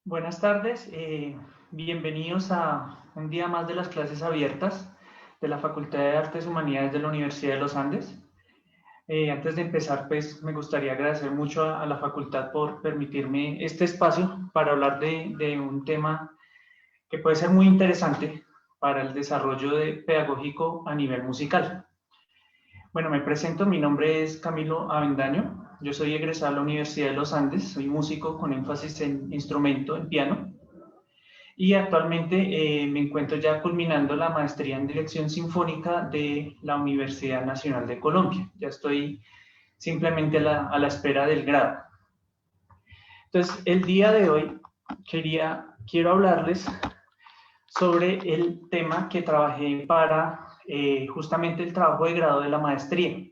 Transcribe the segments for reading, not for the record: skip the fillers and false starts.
Buenas tardes, bienvenidos a un día más de las clases abiertas de la Facultad de Artes y Humanidades de la Universidad de los Andes. Antes de empezar, pues me gustaría agradecer mucho a la facultad por permitirme este espacio para hablar de un tema que puede ser muy interesante para el desarrollo pedagógico a nivel musical. Bueno, me presento, mi nombre es Camilo Avendaño, yo soy egresado de la Universidad de los Andes, soy músico con énfasis en instrumento, en piano, y actualmente me encuentro ya culminando la maestría en dirección sinfónica de la Universidad Nacional de Colombia. Ya estoy simplemente a la espera del grado. Entonces, el día de hoy quiero hablarles sobre el tema que trabajé para justamente el trabajo de grado de la maestría,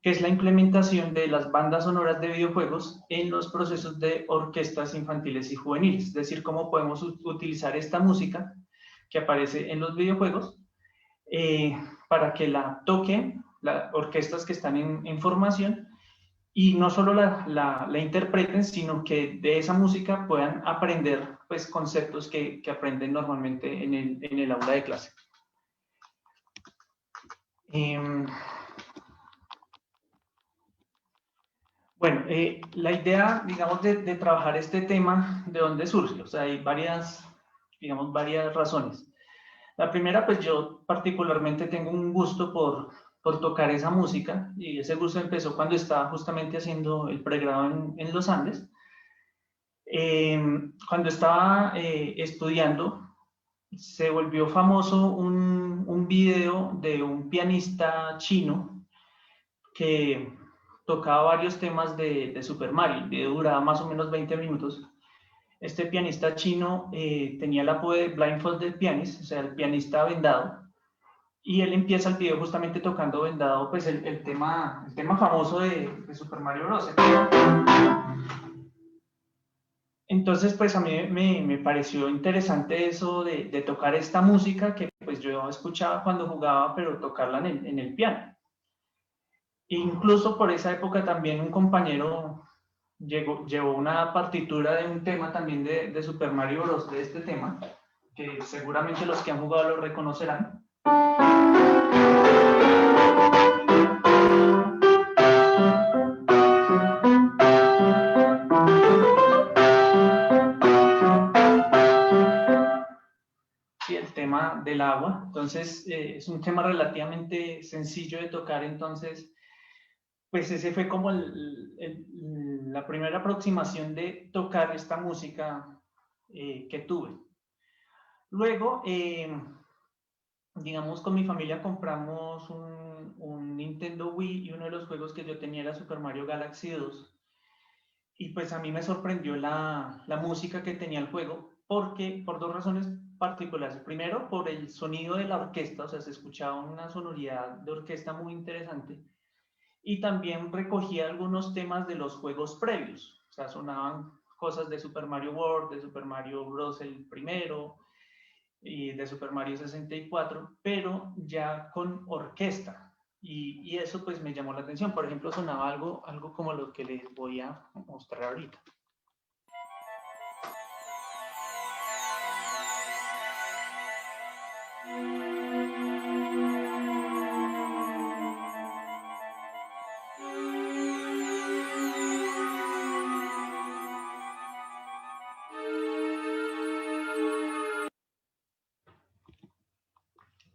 que es la implementación de las bandas sonoras de videojuegos en los procesos de orquestas infantiles y juveniles, es decir, cómo podemos utilizar esta música que aparece en los videojuegos para que la toquen las orquestas que están en formación y no solo la interpreten, sino que de esa música puedan aprender pues, conceptos que aprenden normalmente en el aula de clase. Bueno, la idea, digamos, de trabajar este tema, ¿de dónde surge? O sea, hay varias razones. La primera, pues yo particularmente tengo un gusto por tocar esa música y ese gusto empezó cuando estaba justamente haciendo el pregrado en los Andes. Cuando estaba estudiando, se volvió famoso un video de un pianista chino que tocaba varios temas de Super Mario. El video duraba más o menos 20 minutos. Este pianista chino tenía el apodo de Blindfolded Pianist, o sea, el pianista vendado, y él empieza el video justamente tocando vendado pues el tema famoso de Super Mario Bros. Entonces, pues a mí me pareció interesante eso de tocar esta música que pues yo escuchaba cuando jugaba, pero tocarla en el piano. Incluso por esa época también un compañero llevó una partitura de un tema también de Super Mario Bros. De este tema, que seguramente los que han jugado lo reconocerán. Sí, el tema del agua. Entonces, es un tema relativamente sencillo de tocar, entonces pues ese fue como la primera aproximación de tocar esta música que tuve. Luego, digamos, con mi familia compramos un Nintendo Wii y uno de los juegos que yo tenía era Super Mario Galaxy 2. Y pues a mí me sorprendió la música que tenía el juego, porque por dos razones particulares. Primero, por el sonido de la orquesta, o sea, se escuchaba una sonoridad de orquesta muy interesante. Y también recogía algunos temas de los juegos previos, o sea, sonaban cosas de Super Mario World, de Super Mario Bros. El primero y de Super Mario 64, pero ya con orquesta. Y eso pues me llamó la atención. Por ejemplo, sonaba algo como lo que les voy a mostrar ahorita.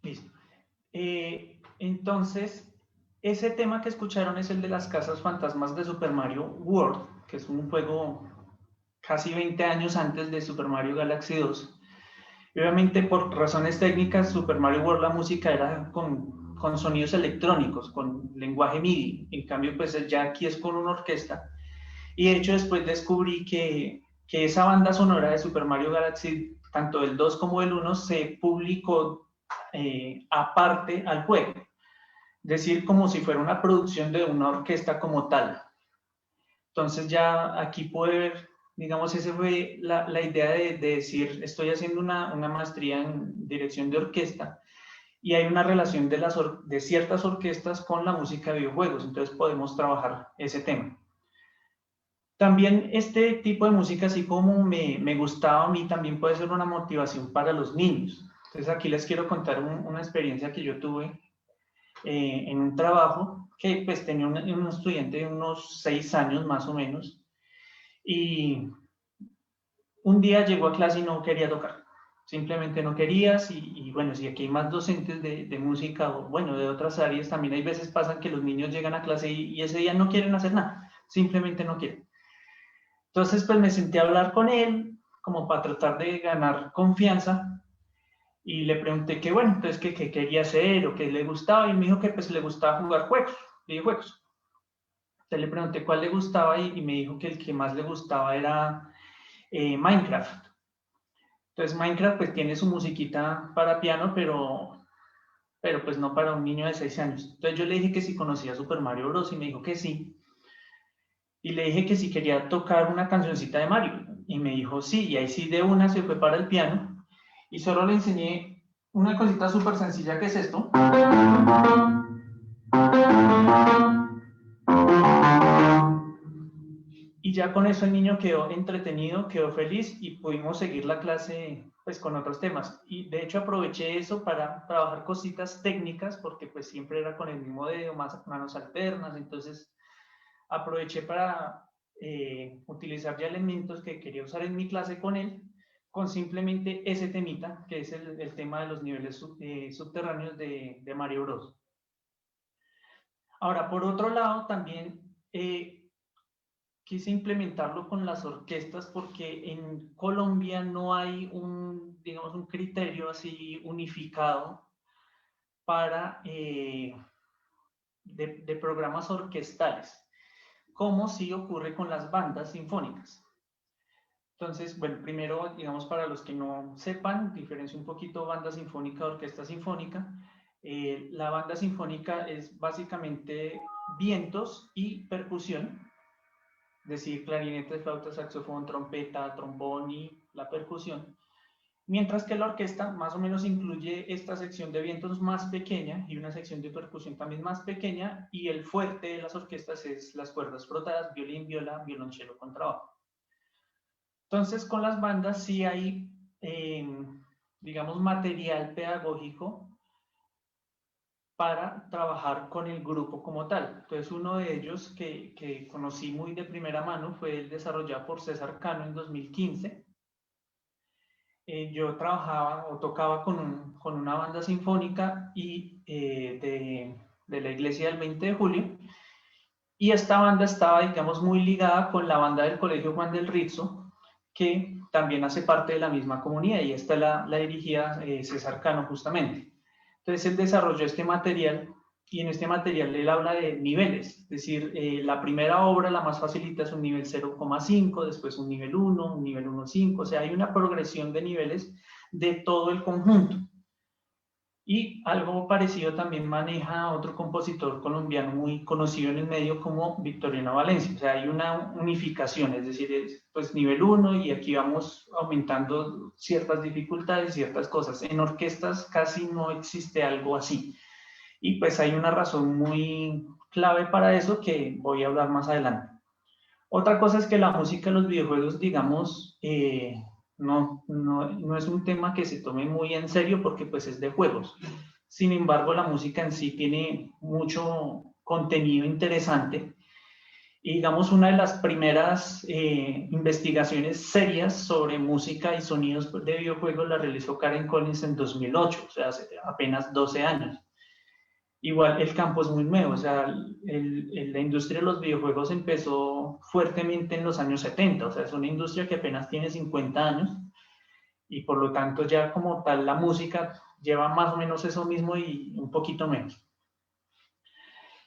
Listo. Entonces, ese tema que escucharon es el de las casas fantasmas de Super Mario World, que es un juego casi 20 años antes de Super Mario Galaxy 2. Y obviamente, por razones técnicas, Super Mario World la música era con sonidos electrónicos, con lenguaje MIDI. En cambio, pues ya aquí es con una orquesta. Y de hecho, después descubrí que esa banda sonora de Super Mario Galaxy, tanto el 2 como el 1, se publicó aparte al juego. Es decir, como si fuera una producción de una orquesta como tal. Entonces ya aquí puede ver, digamos, esa fue la idea de decir, estoy haciendo una maestría en dirección de orquesta y hay una relación de ciertas orquestas con la música de videojuegos, entonces podemos trabajar ese tema. También este tipo de música, así como me gustaba a mí, también puede ser una motivación para los niños. Entonces aquí les quiero contar una experiencia que yo tuve en un trabajo que pues tenía un estudiante de unos 6 años más o menos, y un día llegó a clase y no quería tocar. Simplemente no querías y bueno, si aquí hay más docentes de música o bueno, de otras áreas, también hay veces pasan que los niños llegan a clase y ese día no quieren hacer nada, simplemente no quieren. Entonces pues me senté a hablar con él como para tratar de ganar confianza y le pregunté que bueno, entonces qué quería hacer o qué le gustaba y me dijo que pues le gustaba jugar juegos, videojuegos. Entonces le pregunté cuál le gustaba y me dijo que el que más le gustaba era Minecraft. Entonces Minecraft pues tiene su musiquita para piano, pero pues no para un niño de 6 años. Entonces yo le dije que si conocía Super Mario Bros. Y me dijo que sí. Y le dije que si quería tocar una cancioncita de Mario. Y me dijo sí, y ahí sí de una se fue para el piano. Y solo le enseñé una cosita súper sencilla que es esto. Y ya con eso el niño quedó entretenido, quedó feliz y pudimos seguir la clase pues con otros temas. Y de hecho aproveché eso para trabajar cositas técnicas porque pues siempre era con el mismo dedo, más manos alternas, entonces aproveché para utilizar ya elementos que quería usar en mi clase con él, con simplemente ese temita, que es el tema de los niveles subterráneos de Mario Bros. Ahora, por otro lado, también quise implementarlo con las orquestas porque en Colombia no hay digamos, un criterio así unificado para de programas orquestales, como sí ocurre con las bandas sinfónicas. Entonces, bueno, primero, digamos, para los que no sepan, diferencio un poquito banda sinfónica, orquesta sinfónica. La banda sinfónica es básicamente vientos y percusión, es decir, clarinete, flauta, saxofón, trompeta, trombón y la percusión. Mientras que la orquesta más o menos incluye esta sección de vientos más pequeña y una sección de percusión también más pequeña, y el fuerte de las orquestas es las cuerdas frotadas, violín, viola, violonchelo, contrabajo. Entonces, con las bandas sí hay, digamos, material pedagógico para trabajar con el grupo como tal. Entonces, uno de ellos que conocí muy de primera mano fue el desarrollado por César Cano en 2015. Yo trabajaba o tocaba con una banda sinfónica de la iglesia del 20 de julio, y esta banda estaba, digamos, muy ligada con la banda del Colegio Juan del Rizzo, que también hace parte de la misma comunidad, y esta la dirigía César Cano justamente. Entonces él desarrolló este material, y en este material él habla de niveles, es decir, la primera obra, la más facilita, es un nivel 0,5, después un nivel 1, un nivel 1,5, o sea, hay una progresión de niveles de todo el conjunto. Y algo parecido también maneja otro compositor colombiano muy conocido en el medio como Victoriano Valencia. O sea, hay una unificación, es decir, es pues nivel 1 y aquí vamos aumentando ciertas dificultades, ciertas cosas. En orquestas casi no existe algo así. Y pues hay una razón muy clave para eso que voy a hablar más adelante. Otra cosa es que la música de los videojuegos, digamos, no es un tema que se tome muy en serio porque pues es de juegos. Sin embargo, la música en sí tiene mucho contenido interesante. Y digamos, una de las primeras investigaciones serias sobre música y sonidos de videojuegos la realizó Karen Collins en 2008, o sea, hace apenas 12 años. Igual el campo es muy nuevo, o sea, la industria de los videojuegos empezó fuertemente en los años 70, o sea, es una industria que apenas tiene 50 años y por lo tanto ya como tal la música lleva más o menos eso mismo y un poquito menos.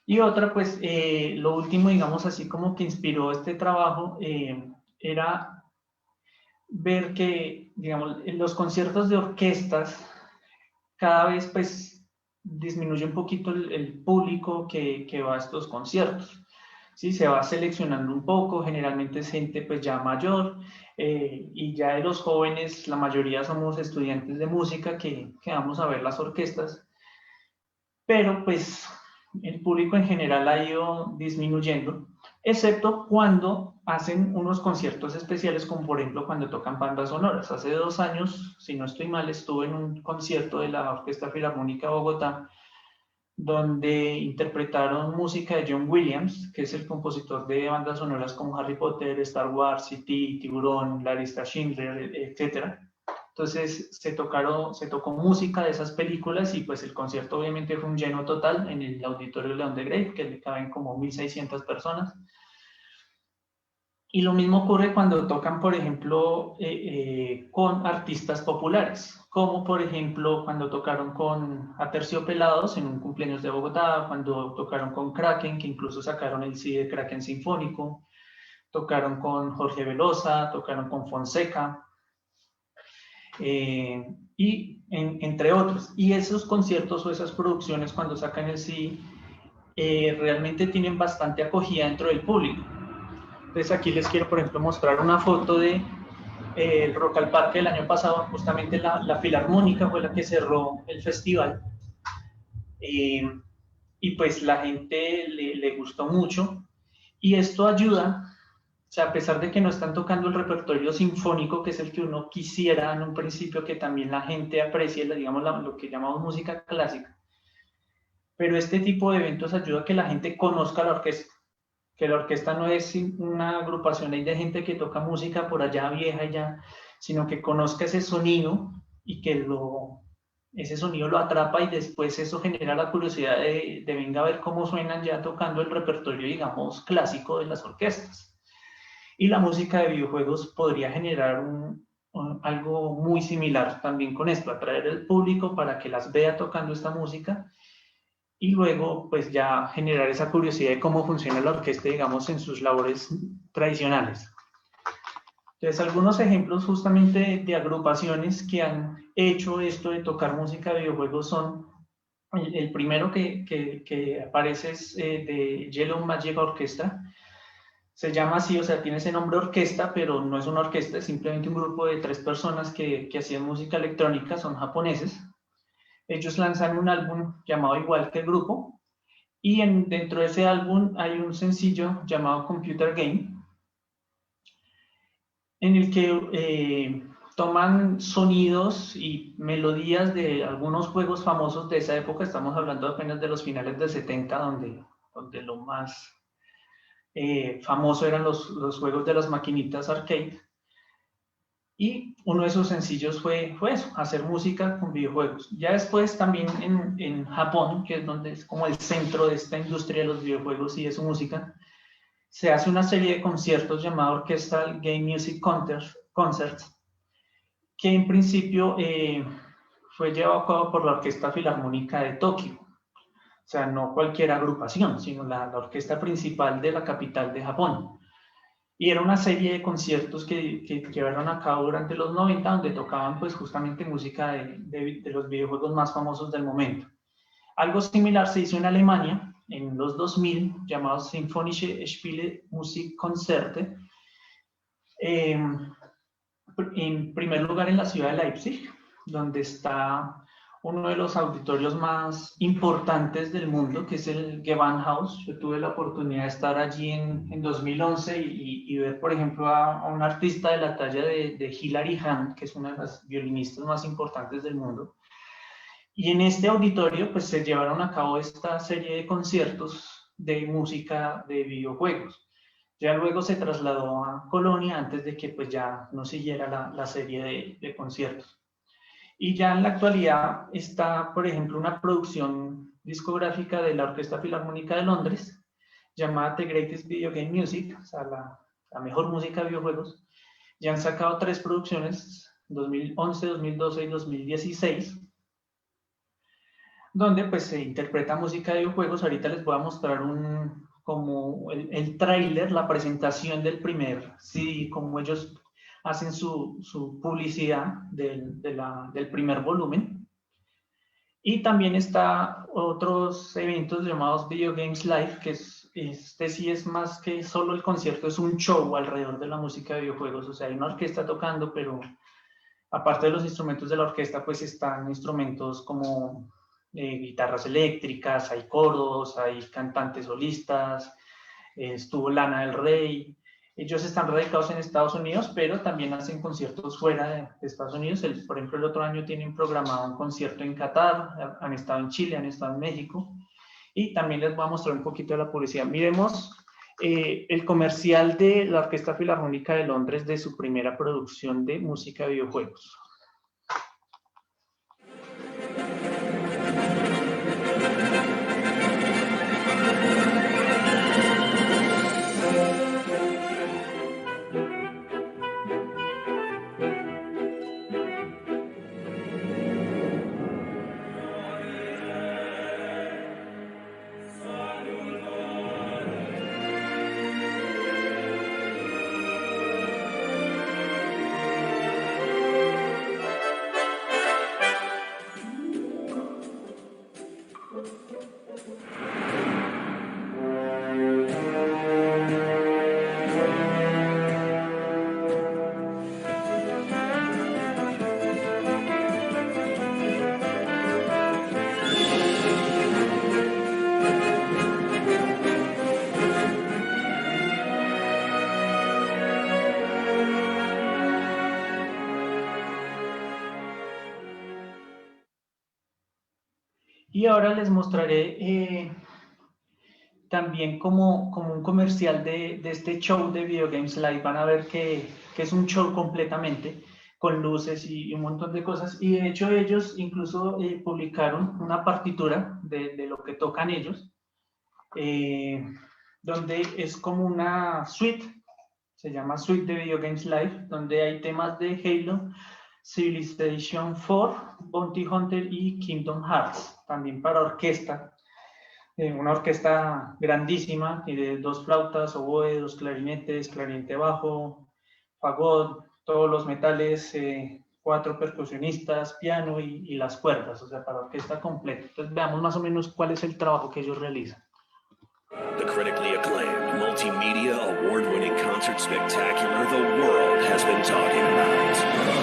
Y otra, pues, lo último, digamos así como que inspiró este trabajo, era ver que, digamos, en los conciertos de orquestas cada vez, pues, disminuye un poquito el público que va a estos conciertos. ¿Sí? Se va seleccionando un poco, generalmente es gente pues ya mayor, y ya de los jóvenes, la mayoría somos estudiantes de música que vamos a ver las orquestas, pero pues el público en general ha ido disminuyendo. excepto cuando hacen unos conciertos especiales, como por ejemplo cuando tocan bandas sonoras. Hace 2 años, si no estoy mal, estuve en un concierto de la Orquesta Filarmónica de Bogotá, donde interpretaron música de John Williams, que es el compositor de bandas sonoras como Harry Potter, Star Wars, E.T., Tiburón, La lista Schindler, etc. Entonces se tocó música de esas películas y pues el concierto obviamente fue un lleno total en el Auditorio León de Grey, que le caben como 1.600 personas. Y lo mismo ocurre cuando tocan, por ejemplo, con artistas populares, como por ejemplo cuando tocaron con Aterciopelados en un cumpleaños de Bogotá, cuando tocaron con Kraken, que incluso sacaron el CD de Kraken Sinfónico, tocaron con Jorge Velosa, tocaron con Fonseca, y entre otros. Y esos conciertos o esas producciones cuando sacan el CD realmente tienen bastante acogida dentro del público. Entonces aquí les quiero, por ejemplo, mostrar una foto de el Rock al Parque del año pasado. Justamente la Filarmónica fue la que cerró el festival. Y pues la gente le gustó mucho. Y esto ayuda, o sea, a pesar de que no están tocando el repertorio sinfónico, que es el que uno quisiera en un principio que también la gente aprecie, digamos, lo que llamamos música clásica. Pero este tipo de eventos ayuda a que la gente conozca la orquesta, que la orquesta no es una agrupación ahí de gente que toca música por allá vieja ya, sino que conozca ese sonido y que ese sonido lo atrapa y después eso genera la curiosidad de venga a ver cómo suenan ya tocando el repertorio, digamos, clásico de las orquestas. Y la música de videojuegos podría generar algo muy similar también con esto, atraer al público para que las vea tocando esta música y luego pues ya generar esa curiosidad de cómo funciona la orquesta, digamos, en sus labores tradicionales. Entonces, algunos ejemplos justamente de agrupaciones que han hecho esto de tocar música de videojuegos son, el primero que aparece es de Yellow Magic Orchestra. Se llama así, o sea, tiene ese nombre orquesta, pero no es una orquesta, es simplemente un grupo de 3 personas que hacían música electrónica, son japoneses. Ellos lanzan un álbum llamado igual que el grupo, y dentro de ese álbum hay un sencillo llamado Computer Game, en el que toman sonidos y melodías de algunos juegos famosos de esa época. Estamos hablando apenas de los finales del 70, donde lo más famoso eran los juegos de las maquinitas arcade. Y uno de sus sencillos fue eso, hacer música con videojuegos. Ya después también en Japón, que es donde es como el centro de esta industria de los videojuegos y de su música, se hace una serie de conciertos llamada Orchestral Game Music Concerts, que en principio fue llevado a cabo por la Orquesta Filarmónica de Tokio. O sea, no cualquier agrupación, sino la orquesta principal de la capital de Japón. Y era una serie de conciertos que llevaron a cabo durante los 90, donde tocaban pues justamente música de los videojuegos más famosos del momento. Algo similar se hizo en Alemania en los 2000, llamado Symphonische Spiele Musikkonzerte, en primer lugar en la ciudad de Leipzig, donde está uno de los auditorios más importantes del mundo, que es el Gewandhaus. Yo tuve la oportunidad de estar allí en 2011 y ver, por ejemplo, a un artista de la talla de Hilary Hahn, que es una de las violinistas más importantes del mundo. Y en este auditorio pues se llevaron a cabo esta serie de conciertos de música de videojuegos. Ya luego se trasladó a Colonia antes de que pues ya no siguiera la serie de conciertos. Y ya en la actualidad está, por ejemplo, una producción discográfica de la Orquesta Filarmónica de Londres llamada The Greatest Video Game Music, o sea, la mejor música de videojuegos. Ya han sacado 3 producciones, 2011, 2012 y 2016, donde pues se interpreta música de videojuegos. Ahorita les voy a mostrar como el tráiler, la presentación del primer CD, como ellos hacen su publicidad del primer volumen. Y también está otros eventos llamados Video Games Live, que este sí es más que solo el concierto, es un show alrededor de la música de videojuegos. O sea, hay una orquesta tocando, pero aparte de los instrumentos de la orquesta, pues están instrumentos como guitarras eléctricas, hay coros, hay cantantes solistas, estuvo Lana del Rey. Ellos están radicados en Estados Unidos, pero también hacen conciertos fuera de Estados Unidos. Por ejemplo, el otro año tienen programado un concierto en Qatar, han estado en Chile, han estado en México. Y también les voy a mostrar un poquito de la publicidad. Miremos el comercial de la Orquesta Filarmónica de Londres de su primera producción de música de videojuegos. Y ahora les mostraré también como un comercial de este show de Video Games Live. Van a ver que es un show completamente, con luces y un montón de cosas. Y de hecho ellos incluso publicaron una partitura de lo que tocan ellos, donde es como una suite, se llama Suite de Video Games Live, donde hay temas de Halo, Civilization 4, Bounty Hunter y Kingdom Hearts, también para orquesta, una orquesta grandísima y de 2 flautas, oboe, 2 clarinetes, clarinete bajo, fagot, todos los metales, 4 percusionistas, piano y las cuerdas, o sea, para orquesta completa. Entonces veamos más o menos cuál es el trabajo que ellos realizan. The critically acclaimed, multimedia, award-winning concert spectacular the world has been talking about.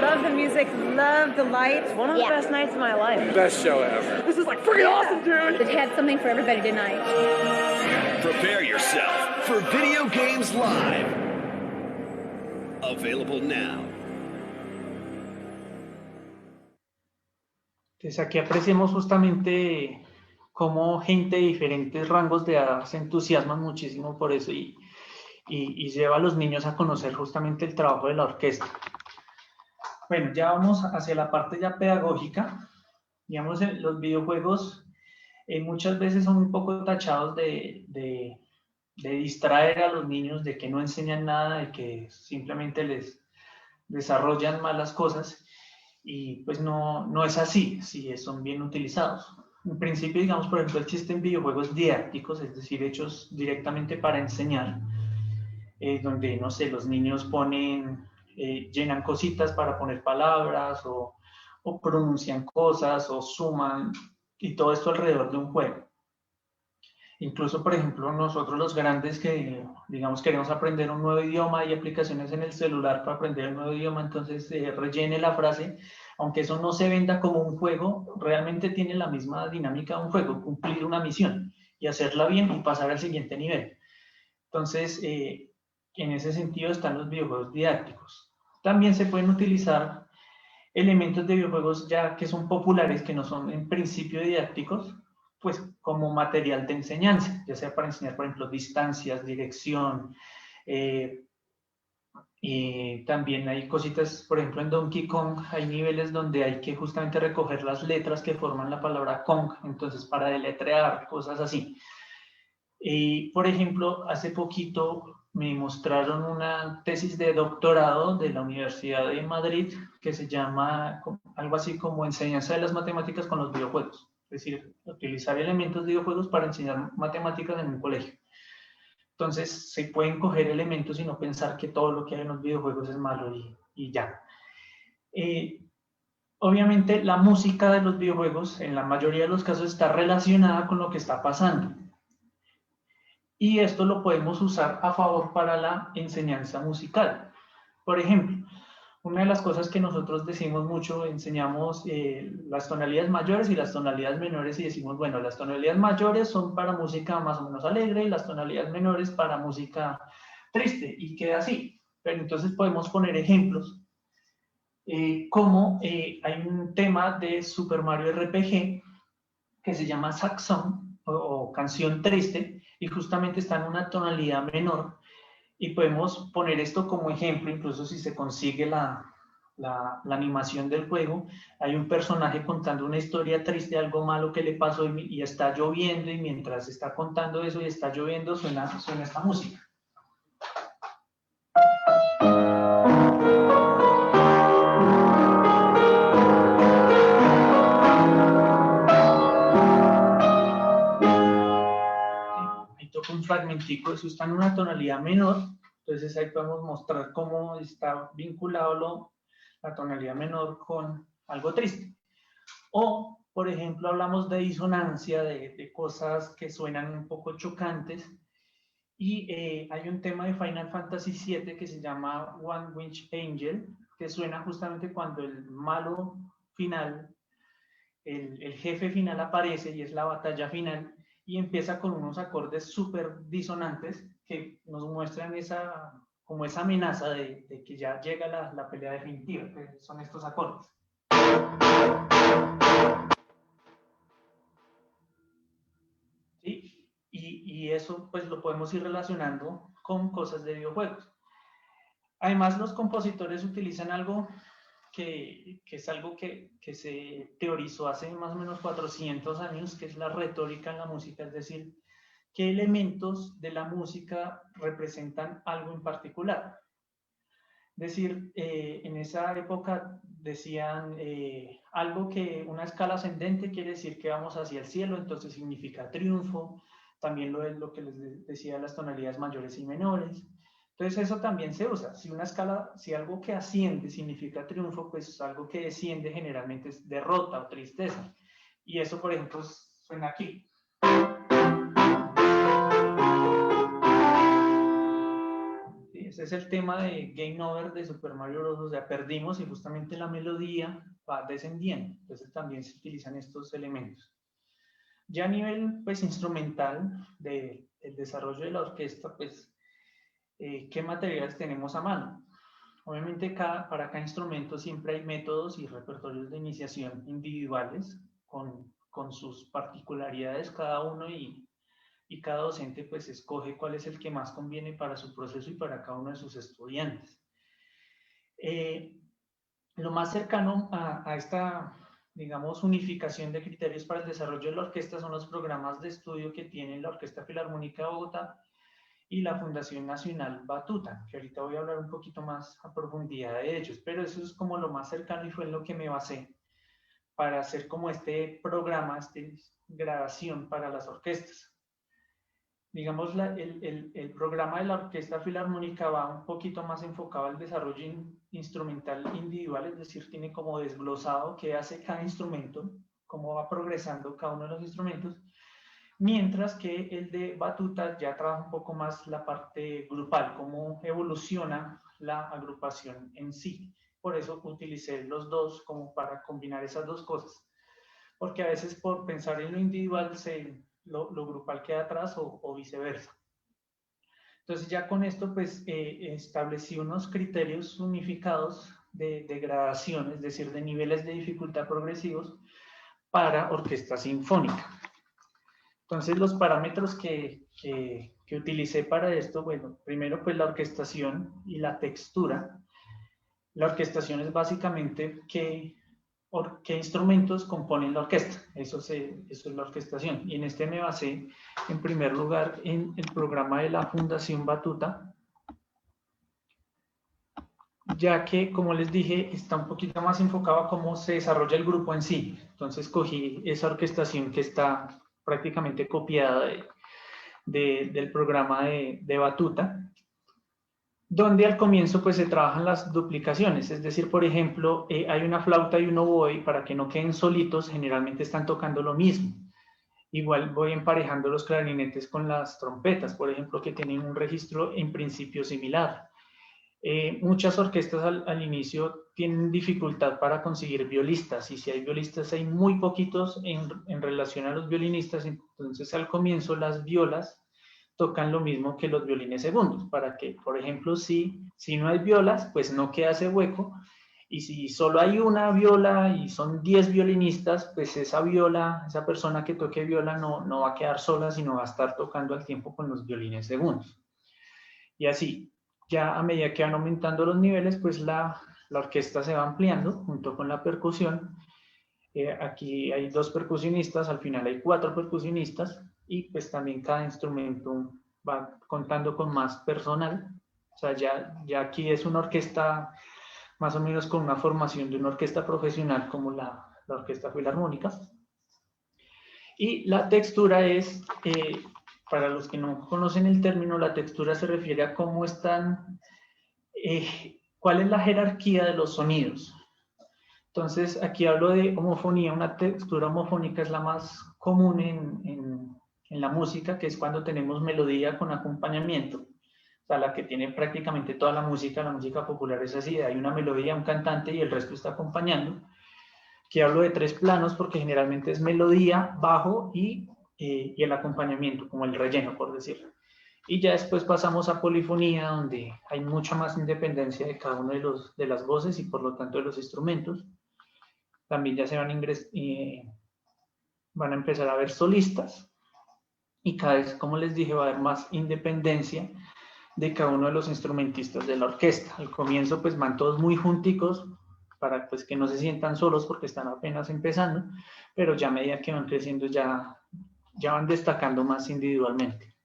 Love the music, love the lights. One of the best nights of my life. Best show ever. This is like freaking awesome, dude. It had something for everybody tonight. Prepare yourself for Video Games Live. Available now. Entonces aquí apreciamos justamente cómo gente de diferentes rangos de edad se entusiasman muchísimo por eso y lleva a los niños a conocer justamente el trabajo de la orquesta. Bueno, ya vamos hacia la parte ya pedagógica. Digamos, los videojuegos muchas veces son un poco tachados de distraer a los niños, de que no enseñan nada, de que simplemente les desarrollan malas cosas. Y pues no es así, si son bien utilizados. En principio, digamos, por ejemplo, existen videojuegos didácticos, es decir, hechos directamente para enseñar, donde, no sé, los niños llenan cositas para poner palabras o pronuncian cosas o suman, y todo esto alrededor de un juego. Incluso, por ejemplo, nosotros los grandes que, digamos, queremos aprender un nuevo idioma, hay aplicaciones en el celular para aprender un nuevo idioma, entonces rellene la frase, aunque eso no se venda como un juego, realmente tiene la misma dinámica de un juego, cumplir una misión y hacerla bien y pasar al siguiente nivel. Entonces, en ese sentido están los videojuegos didácticos. También se pueden utilizar elementos de videojuegos ya que son populares, que no son en principio didácticos, pues como material de enseñanza, ya sea para enseñar, por ejemplo, distancias, dirección, y también hay cositas, por ejemplo, en Donkey Kong hay niveles donde hay que justamente recoger las letras que forman la palabra Kong, entonces para deletrear, cosas así. Y, por ejemplo, hace poquito me mostraron una tesis de doctorado de la Universidad de Madrid que se llama algo así como Enseñanza de las Matemáticas con los videojuegos. Es decir, utilizar elementos de videojuegos para enseñar matemáticas en un colegio. Entonces, se pueden coger elementos y no pensar que todo lo que hay en los videojuegos es malo y ya. Obviamente, la música de los videojuegos, en la mayoría de los casos, está relacionada con lo que está pasando. Y esto lo podemos usar a favor para la enseñanza musical. Por ejemplo, Una de las cosas que nosotros decimos mucho, enseñamos las tonalidades mayores y las tonalidades menores y decimos, bueno, las tonalidades mayores son para música más o menos alegre y las tonalidades menores para música triste, y queda así. Pero entonces podemos poner ejemplos, como hay un tema de Super Mario RPG que se llama Saxon o canción triste, y justamente está en una tonalidad menor. Y podemos poner esto como ejemplo, incluso si se consigue la animación del juego. Hay un personaje contando una historia triste, algo malo que le pasó y está lloviendo, y mientras está contando eso y está lloviendo, suena esta música. Ahí toco un fragmentico, eso está en una tonalidad menor. Entonces ahí podemos mostrar cómo está vinculado la tonalidad menor con algo triste. O, por ejemplo, hablamos de disonancia, de cosas que suenan un poco chocantes. Y hay un tema de Final Fantasy VII que se llama One Winged Angel, que suena justamente cuando el malo final, el jefe final aparece y es la batalla final, y empieza con unos acordes súper disonantes que nos muestran como esa amenaza de que ya llega la pelea definitiva, que son estos acordes. ¿Sí? Y eso pues lo podemos ir relacionando con cosas de videojuegos. Además, los compositores utilizan algo que es algo que se teorizó hace más o menos 400 años, que es la retórica en la música, es decir, qué elementos de la música representan algo en particular. Es decir, en esa época decían algo que una escala ascendente quiere decir que vamos hacia el cielo, entonces significa triunfo. También lo que les decía, las tonalidades mayores y menores. Entonces eso también se usa. Si algo que asciende significa triunfo, pues algo que desciende generalmente es derrota o tristeza. Y eso, por ejemplo, suena aquí. Ese es el tema de Game Over de Super Mario Bros. O sea, perdimos y justamente la melodía va descendiendo. Entonces también se utilizan estos elementos. Ya a nivel pues, instrumental del desarrollo de la orquesta, pues, ¿qué materiales tenemos a mano? Obviamente para cada instrumento siempre hay métodos y repertorios de iniciación individuales con sus particularidades cada uno, y cada docente pues escoge cuál es el que más conviene para su proceso y para cada uno de sus estudiantes. Lo más cercano a esta, digamos, unificación de criterios para el desarrollo de la orquesta son los programas de estudio que tiene la Orquesta Filarmónica de Bogotá y la Fundación Nacional Batuta, que ahorita voy a hablar un poquito más a profundidad de ellos, pero eso es como lo más cercano y fue en lo que me basé para hacer como este programa, esta grabación para las orquestas. Digamos, el programa de la Orquesta Filarmónica va un poquito más enfocado al desarrollo instrumental individual, es decir, tiene como desglosado qué hace cada instrumento, cómo va progresando cada uno de los instrumentos, mientras que el de Batuta ya trabaja un poco más la parte grupal, cómo evoluciona la agrupación en sí. Por eso utilicé los dos como para combinar esas dos cosas, porque a veces por pensar en lo individual lo grupal queda atrás o viceversa. Entonces ya con esto pues establecí unos criterios unificados de gradación, es decir, de niveles de dificultad progresivos para orquesta sinfónica. Entonces los parámetros que utilicé para esto, bueno, primero pues la orquestación y la textura. La orquestación es básicamente qué instrumentos componen la orquesta. Eso es la orquestación. Y en este me basé, en primer lugar, en el programa de la Fundación Batuta, ya que, como les dije, está un poquito más enfocado a cómo se desarrolla el grupo en sí. Entonces cogí esa orquestación que está prácticamente copiada del programa de Batuta, donde al comienzo pues se trabajan las duplicaciones, es decir, por ejemplo, hay una flauta y un oboe, y para que no queden solitos, generalmente están tocando lo mismo. Igual voy emparejando los clarinetes con las trompetas, por ejemplo, que tienen un registro en principio similar. Muchas orquestas al inicio tienen dificultad para conseguir violistas, y si hay violistas hay muy poquitos en relación a los violinistas. Entonces al comienzo las violas tocan lo mismo que los violines segundos, para que, por ejemplo, si no hay violas, pues no queda ese hueco, y si solo hay una viola y son 10 violinistas, pues esa viola, esa persona que toque viola no va a quedar sola, sino va a estar tocando al tiempo con los violines segundos. Y así, ya a medida que van aumentando los niveles, pues la orquesta se va ampliando junto con la percusión. Aquí hay 2 percusionistas, al final hay 4 percusionistas, y pues también cada instrumento va contando con más personal. O sea, ya aquí es una orquesta más o menos con una formación de una orquesta profesional como la Orquesta Filarmónica. Y la textura es, para los que no conocen el término, la textura se refiere a cómo están, cuál es la jerarquía de los sonidos. Entonces, aquí hablo de homofonía. Una textura homofónica es la más común en la música, que es cuando tenemos melodía con acompañamiento. O sea, la que tiene prácticamente toda la música popular es así: hay una melodía, un cantante y el resto está acompañando. Aquí hablo de 3 planos porque generalmente es melodía, bajo y el acompañamiento, como el relleno, por decirlo. Y ya después pasamos a polifonía, donde hay mucha más independencia de cada uno de las voces y por lo tanto de los instrumentos. También ya se van a empezar a ver solistas, y cada vez, como les dije, va a haber más independencia de cada uno de los instrumentistas de la orquesta. Al comienzo pues van todos muy junticos para pues que no se sientan solos porque están apenas empezando, pero ya a medida que van creciendo ya van destacando más individualmente.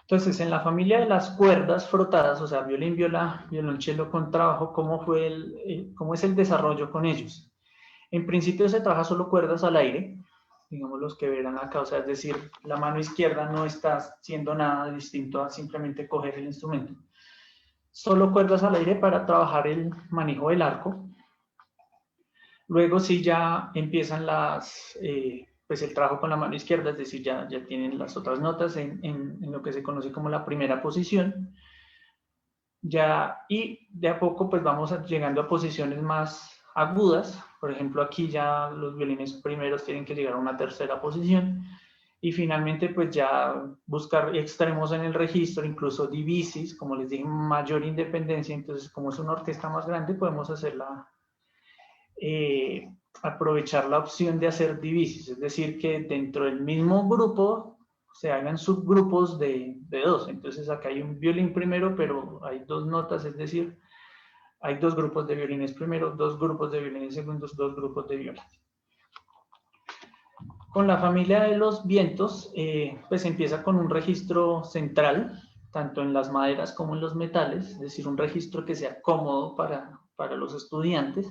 Entonces, en la familia de las cuerdas frotadas, o sea, violín, viola, violonchelo, contrabajo, ¿cómo es el desarrollo con ellos? En principio se trabaja solo cuerdas al aire, digamos los que verán acá, o sea, es decir, la mano izquierda no está haciendo nada distinto a simplemente coger el instrumento. Solo cuerdas al aire para trabajar el manejo del arco. Luego sí ya empiezan pues el trabajo con la mano izquierda, es decir, ya tienen las otras notas en lo que se conoce como la primera posición. Y de a poco pues vamos llegando a posiciones más agudas. Por ejemplo, aquí ya los violines primeros tienen que llegar a una tercera posición, y finalmente pues ya buscar extremos en el registro, incluso divisis, como les dije, mayor independencia. Entonces, como es una orquesta más grande, podemos aprovechar la opción de hacer divisis, es decir, que dentro del mismo grupo se hagan subgrupos de 2. Entonces acá hay un violín primero, pero hay 2 notas, es decir, hay 2 grupos de violines primero, 2 grupos de violines segundos, 2 grupos de violas. Con la familia de los vientos, pues empieza con un registro central, tanto en las maderas como en los metales, es decir, un registro que sea cómodo para los estudiantes,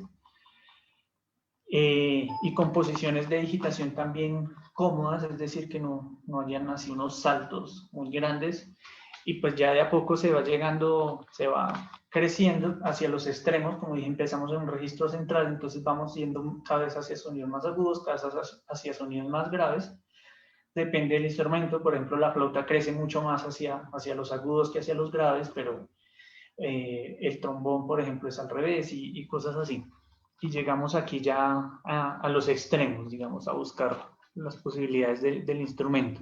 y con posiciones de digitación también cómodas, es decir, que no hayan así unos saltos muy grandes, y pues ya de a poco se va creciendo hacia los extremos. Como dije, empezamos en un registro central, entonces vamos yendo cada vez hacia sonidos más agudos, cada vez hacia sonidos más graves. Depende del instrumento. Por ejemplo, la flauta crece mucho más hacia los agudos que hacia los graves, pero el trombón, por ejemplo, es al revés, y cosas así. Y llegamos aquí ya a los extremos, digamos, a buscar las posibilidades del instrumento.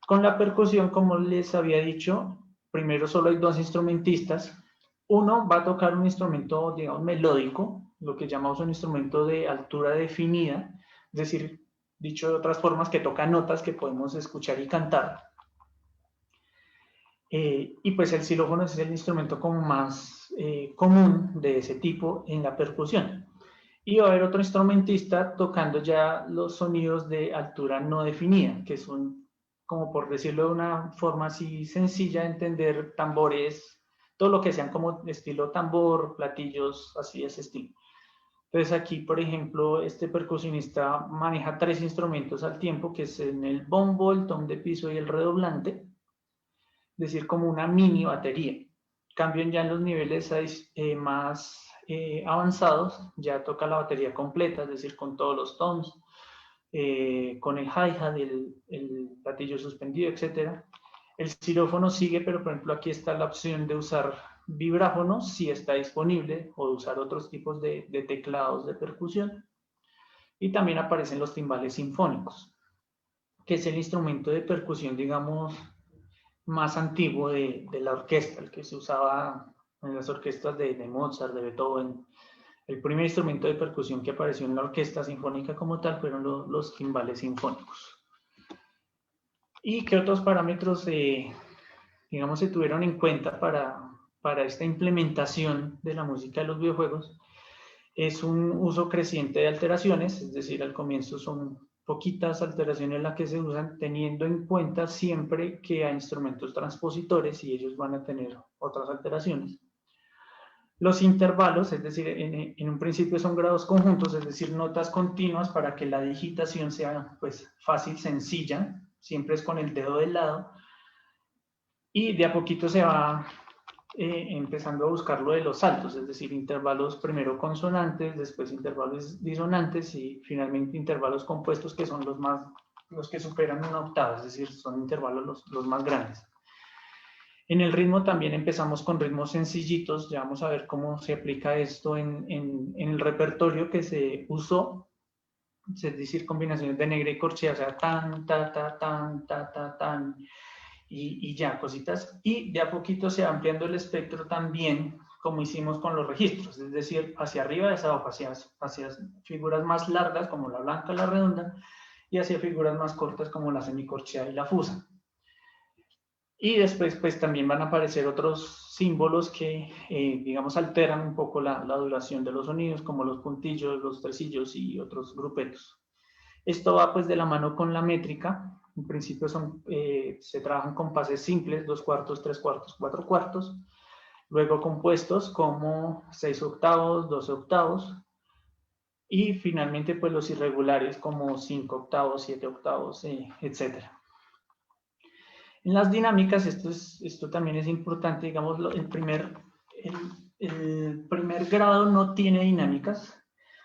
Con la percusión, como les había dicho, primero solo hay 2 instrumentistas. Uno va a tocar un instrumento, digamos, melódico, lo que llamamos un instrumento de altura definida, es decir, dicho de otras formas, que toca notas que podemos escuchar y cantar. Y pues el xilófono es el instrumento como más común de ese tipo en la percusión. Y va a haber otro instrumentista tocando ya los sonidos de altura no definida, que son, como por decirlo de una forma así sencilla de entender, tambores, todo lo que sean como estilo tambor, platillos, así de ese estilo. Entonces aquí, por ejemplo, este percusionista maneja 3 instrumentos al tiempo, que es en el bombo, el tom de piso y el redoblante, es decir, como una mini batería. Cambian ya en los niveles más avanzados, ya toca la batería completa, es decir, con todos los toms, con el hi-hat, el platillo suspendido, etc. El xilófono sigue, pero por ejemplo aquí está la opción de usar vibráfono si está disponible, o de usar otros tipos de teclados de percusión. Y también aparecen los timbales sinfónicos, que es el instrumento de percusión, digamos, más antiguo de la orquesta, el que se usaba en las orquestas de Mozart, de Beethoven. El primer instrumento de percusión que apareció en la orquesta sinfónica como tal fueron los timbales sinfónicos. ¿Y qué otros parámetros, digamos, se tuvieron en cuenta para esta implementación de la música de los videojuegos? Es un uso creciente de alteraciones, es decir, al comienzo son poquitas alteraciones las que se usan, teniendo en cuenta siempre que hay instrumentos transpositores y ellos van a tener otras alteraciones. Los intervalos, es decir, en un principio son grados conjuntos, es decir, notas continuas para que la digitación sea pues, fácil, sencilla, siempre es con el dedo del lado, y de a poquito se va empezando a buscar lo de los saltos, es decir, intervalos primero consonantes, después intervalos disonantes y finalmente intervalos compuestos, que son los que superan una octava, es decir, son intervalos los más grandes. En el ritmo también empezamos con ritmos sencillitos, ya vamos a ver cómo se aplica esto en el repertorio que se usó, es decir, combinaciones de negra y corchea, o sea, tan, ta, ta, tan, ta, ta, tan, y ya, cositas. Y de a poquito se va ampliando el espectro también, como hicimos con los registros, es decir, hacia arriba de esa hoja, hacia figuras más largas, como la blanca, la redonda, y hacia figuras más cortas, como la semicorchea y la fusa. Y después, pues también van a aparecer otros símbolos que, digamos, alteran un poco la duración de los sonidos, como los puntillos, los tresillos y otros grupetos. Esto va, pues, de la mano con la métrica. En principio se trabajan compases simples, 2 cuartos, 3 cuartos, 4 cuartos. Luego compuestos como 6 octavos, 12 octavos. Y finalmente, pues, los irregulares como 5 octavos, 7 octavos, etcétera. En las dinámicas, esto también es importante, digamos, el primer grado no tiene dinámicas,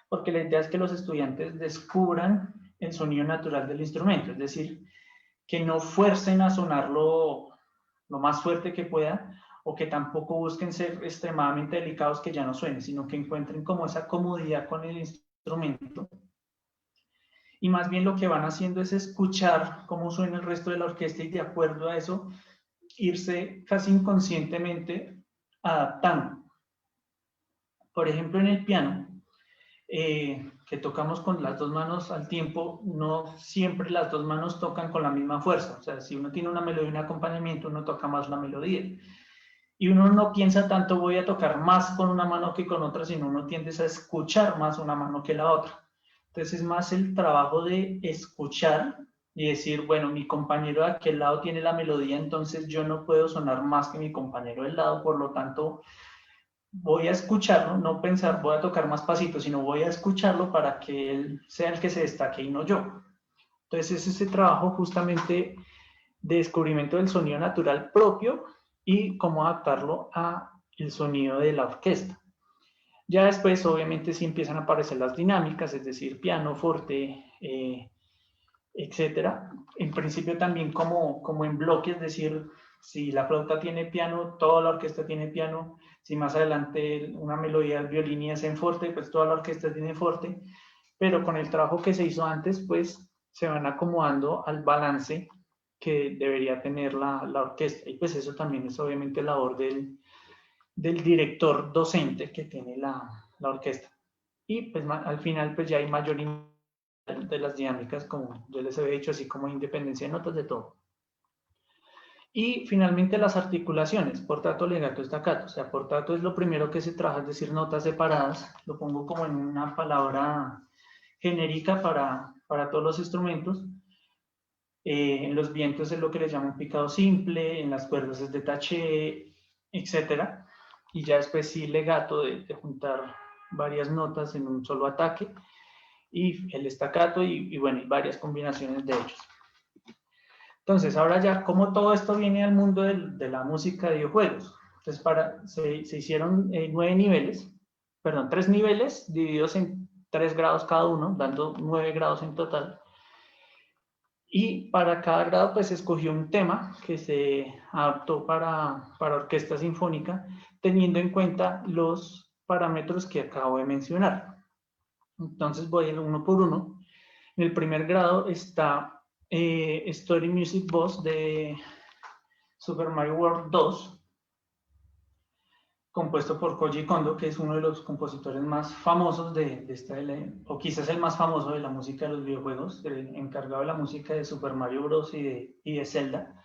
porque la idea es que los estudiantes descubran el sonido natural del instrumento, es decir, que no fuercen a sonarlo lo más fuerte que pueda, o que tampoco busquen ser extremadamente delicados que ya no suene, sino que encuentren como esa comodidad con el instrumento. Y más bien lo que van haciendo es escuchar cómo suena el resto de la orquesta y de acuerdo a eso irse casi inconscientemente adaptando. Por ejemplo, en el piano, que tocamos con las dos manos al tiempo, no siempre las dos manos tocan con la misma fuerza. O sea, si uno tiene una melodía y un acompañamiento, uno toca más la melodía. Y uno no piensa tanto voy a tocar más con una mano que con otra, sino uno tiende a escuchar más una mano que la otra. Entonces es más el trabajo de escuchar y decir, bueno, mi compañero de aquel lado tiene la melodía, entonces yo no puedo sonar más que mi compañero del lado, por lo tanto voy a escucharlo, no pensar voy a tocar más pasito, sino voy a escucharlo para que él sea el que se destaque y no yo. Entonces es ese trabajo justamente de descubrimiento del sonido natural propio y cómo adaptarlo al sonido de la orquesta. Ya después, obviamente, sí empiezan a aparecer las dinámicas, es decir, piano, forte, etcétera. En principio también como en bloque, es decir, si la flauta tiene piano, toda la orquesta tiene piano. Si más adelante una melodía del violín y es en forte, pues toda la orquesta tiene forte. Pero con el trabajo que se hizo antes, pues se van acomodando al balance que debería tener la orquesta. Y pues eso también es obviamente labor del director docente que tiene la orquesta. Y pues al final pues ya hay mayor de las dinámicas, como yo les había dicho, así como independencia de notas, de todo. Y finalmente las articulaciones, portato, legato, staccato. O sea, portato es lo primero que se trabaja, es decir, notas separadas. Lo pongo como en una palabra genérica para todos los instrumentos. En los vientos es lo que le llaman picado simple, en las cuerdas es detaché, etcétera. Y ya después sí legato de juntar varias notas en un solo ataque, y el staccato y bueno, y varias combinaciones de ellos. Entonces, ahora ya, ¿cómo todo esto viene al mundo de la música de videojuegos? Entonces, se hicieron 3 niveles divididos en 3 grados cada uno, dando 9 grados en total. Y para cada grado pues escogió un tema que se adaptó para orquesta sinfónica, teniendo en cuenta los parámetros que acabo de mencionar. Entonces voy a ir uno por uno. En el primer grado está Story Music Boss de Super Mario World 2, compuesto por Koji Kondo, que es uno de los compositores más famosos de esta, o quizás el más famoso de la música de los videojuegos, encargado de la música de Super Mario Bros. y de Zelda.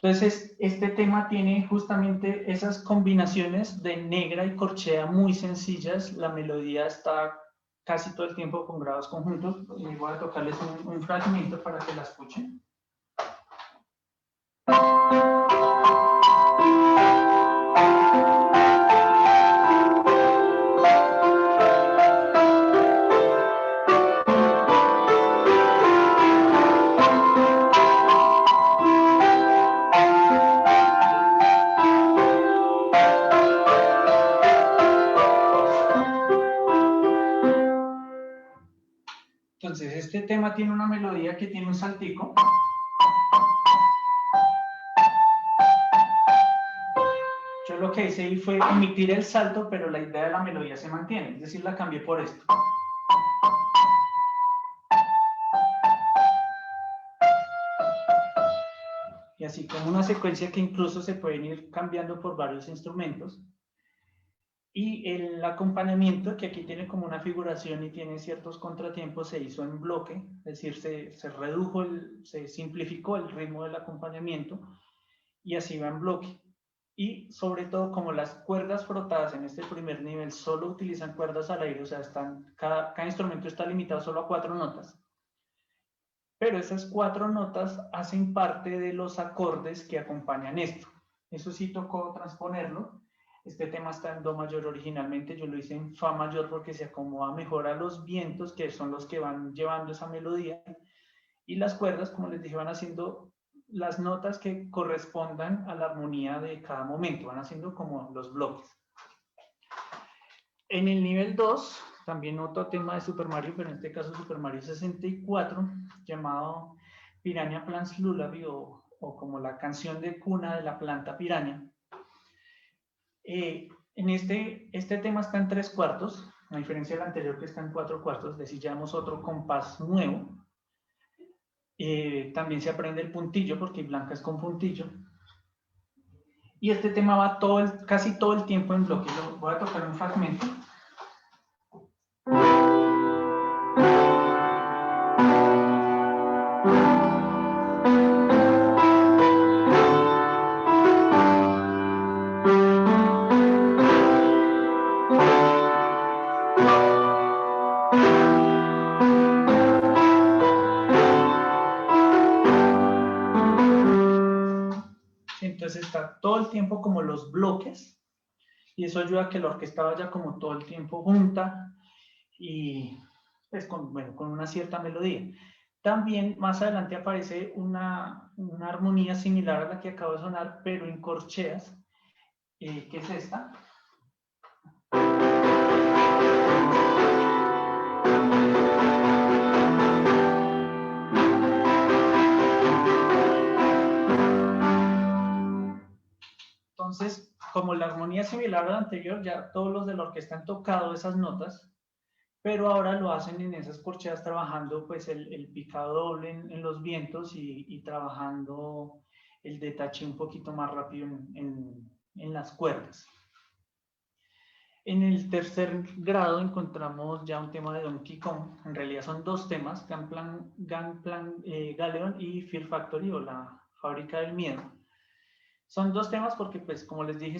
Entonces, este tema tiene justamente esas combinaciones de negra y corchea muy sencillas. La melodía está casi todo el tiempo con grados conjuntos. Y voy a tocarles un fragmento para que la escuchen. Entonces, este tema tiene una melodía que tiene un saltico. Yo lo que hice fue omitir el salto, pero la idea de la melodía se mantiene, es decir, la cambié por esto. Y así como una secuencia que incluso se pueden ir cambiando por varios instrumentos. Y el acompañamiento, que aquí tiene como una figuración y tiene ciertos contratiempos, se hizo en bloque, es decir, se redujo, se simplificó el ritmo del acompañamiento y así va en bloque. Y sobre todo, como las cuerdas frotadas en este primer nivel solo utilizan cuerdas al aire, o sea, cada instrumento está limitado solo a 4 notas. Pero esas 4 notas hacen parte de los acordes que acompañan esto. Eso sí tocó transponerlo. Este tema está en Do mayor originalmente, yo lo hice en Fa mayor porque se acomoda mejor a los vientos, que son los que van llevando esa melodía. Y las cuerdas, como les dije, van haciendo las notas que correspondan a la armonía de cada momento, van haciendo como los bloques. En el nivel 2, también otro tema de Super Mario, pero en este caso Super Mario 64, llamado Piranha Plants Lullaby, o como la canción de cuna de la planta piraña. En este tema está en 3/4, a diferencia del anterior que está en 4/4, es decir, llevamos otro compás nuevo. También se aprende el puntillo, porque blanca es con puntillo. Y este tema va casi todo el tiempo en bloque. Yo voy a tocar un fragmento. Entonces está todo el tiempo como los bloques, y eso ayuda a que la orquesta vaya como todo el tiempo junta y pues con una cierta melodía. También más adelante aparece una armonía similar a la que acabo de sonar, pero en corcheas, que es esta. Entonces, como la armonía es similar a la anterior, ya todos los de la orquesta han tocado esas notas, pero ahora lo hacen en esas corcheas trabajando pues el picado doble en los vientos y trabajando el detalle un poquito más rápido en las cuerdas. En el tercer grado encontramos ya un tema de Donkey Kong. En realidad son 2 temas, Galeon y Fear Factory, o la fábrica del miedo. Son 2 temas porque, pues, como les dije,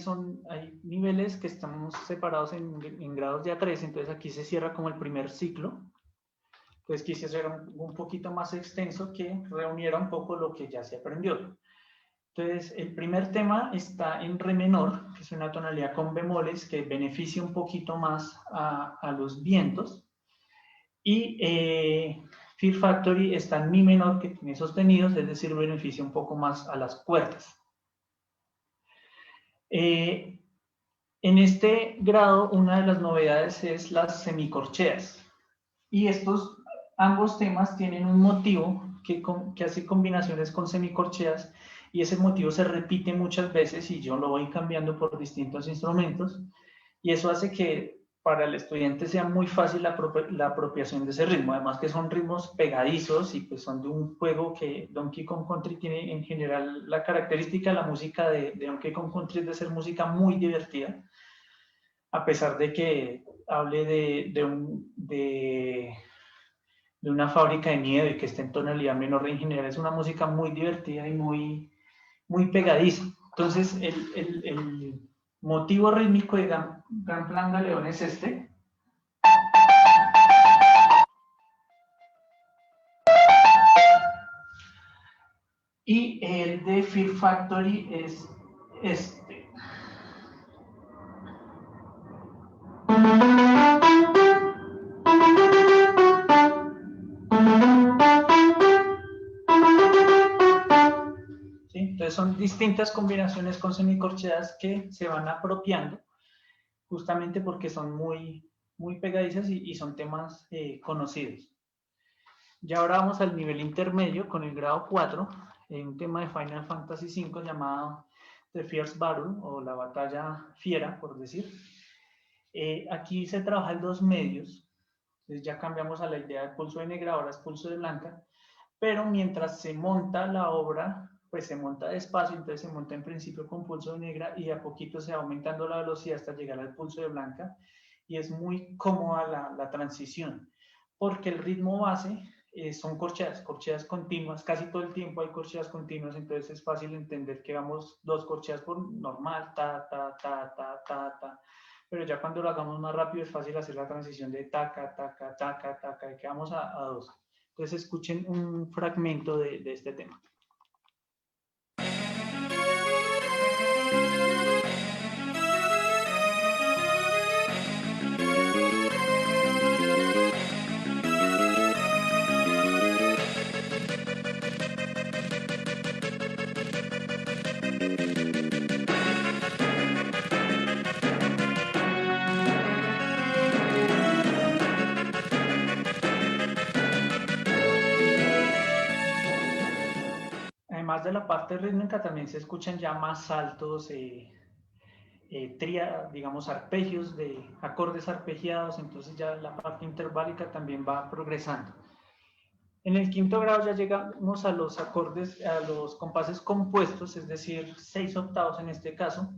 hay niveles que estamos separados en grados de A3, entonces aquí se cierra como el primer ciclo. Entonces quise hacer un poquito más extenso que reuniera un poco lo que ya se aprendió. Entonces, el primer tema está en re menor, que es una tonalidad con bemoles que beneficia un poquito más a los vientos. Y Fear Factory está en mi menor, que tiene sostenidos, es decir, beneficia un poco más a las cuerdas. En este grado, una de las novedades es las semicorcheas. Y ambos temas tienen un motivo que hace combinaciones con semicorcheas y ese motivo se repite muchas veces y yo lo voy cambiando por distintos instrumentos y eso hace que para el estudiante sea muy fácil la apropiación de ese ritmo, además que son ritmos pegadizos y pues son de un juego que Donkey Kong Country tiene en general la característica de la música de Donkey Kong Country es de ser música muy divertida, a pesar de que hable de una fábrica de nieve que esté en tonalidad menor, en general es una música muy divertida y muy pegadiza. Entonces, el motivo rítmico de Gran Plan Galeón es este. Y el de Fear Factory es este. ¿Sí? Entonces son distintas combinaciones con semicorcheas que se van apropiando justamente porque son muy pegadizas y son temas conocidos. Ya ahora vamos al nivel intermedio con el grado 4, un tema de Final Fantasy V llamado The Fierce Battle o la batalla fiera, por decir. Aquí se trabaja en dos medios, entonces ya cambiamos a la idea de pulso de negra, ahora es pulso de blanca, pero mientras se monta la obra, pues se monta despacio, entonces se monta en principio con pulso de negra y a poquito se va aumentando la velocidad hasta llegar al pulso de blanca y es muy cómoda la transición, porque el ritmo base son corcheas continuas, casi todo el tiempo hay corcheas continuas, entonces es fácil entender que vamos 2 corcheas por normal, ta, ta, ta, ta, ta, ta, pero ya cuando lo hagamos más rápido es fácil hacer la transición de taca, taca, taca, taca, y que vamos a 2. Entonces escuchen un fragmento de este tema. Además de la parte rítmica, también se escuchan ya más saltos, digamos, arpegios de acordes arpegiados, entonces ya la parte interválica también va progresando. En el quinto grado ya llegamos a los acordes, a los compases compuestos, es decir, 6 octavos en este caso,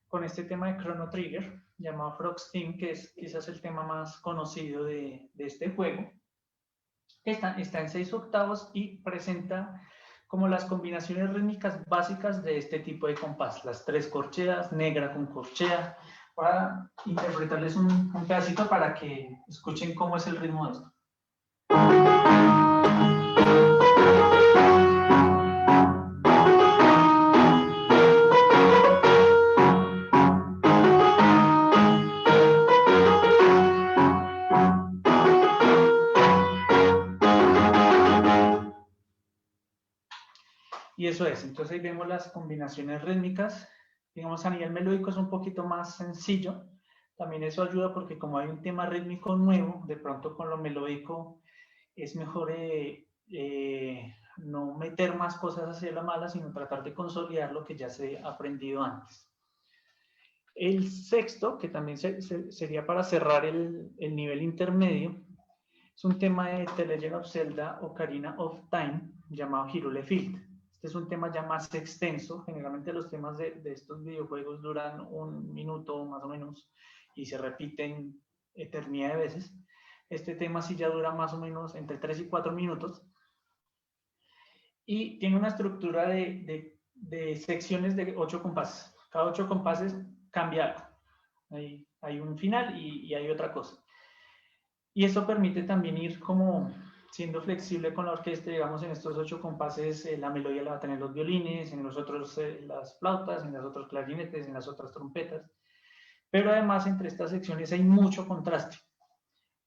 con este tema de Chrono Trigger, llamado Frog's Theme, que es quizás el tema más conocido de este juego. Está en 6 octavos y presenta como las combinaciones rítmicas básicas de este tipo de compás, las 3 corcheas, negra con corchea, para interpretarles un pedacito para que escuchen cómo es el ritmo de esto. Y eso es, entonces ahí vemos las combinaciones rítmicas, digamos a nivel melódico es un poquito más sencillo, también eso ayuda porque como hay un tema rítmico nuevo, de pronto con lo melódico es mejor no meter más cosas hacia la mala, sino tratar de consolidar lo que ya se ha aprendido antes. El sexto, que también sería para cerrar el nivel intermedio, es un tema de The Legend of Zelda Ocarina of Time llamado Hyrule Field. Este es un tema ya más extenso. Generalmente los temas de estos videojuegos duran 1 minuto más o menos y se repiten eternidad de veces. Este tema sí ya dura más o menos entre 3 y 4 minutos. Y tiene una estructura de secciones de 8 compases. Cada 8 compases cambia algo. Hay un final y hay otra cosa. Y eso permite también ir como siendo flexible con la orquesta, digamos, en estos 8 compases la melodía la va a tener los violines, en los otros las flautas, en los otros clarinetes, en las otras trompetas. Pero además entre estas secciones hay mucho contraste.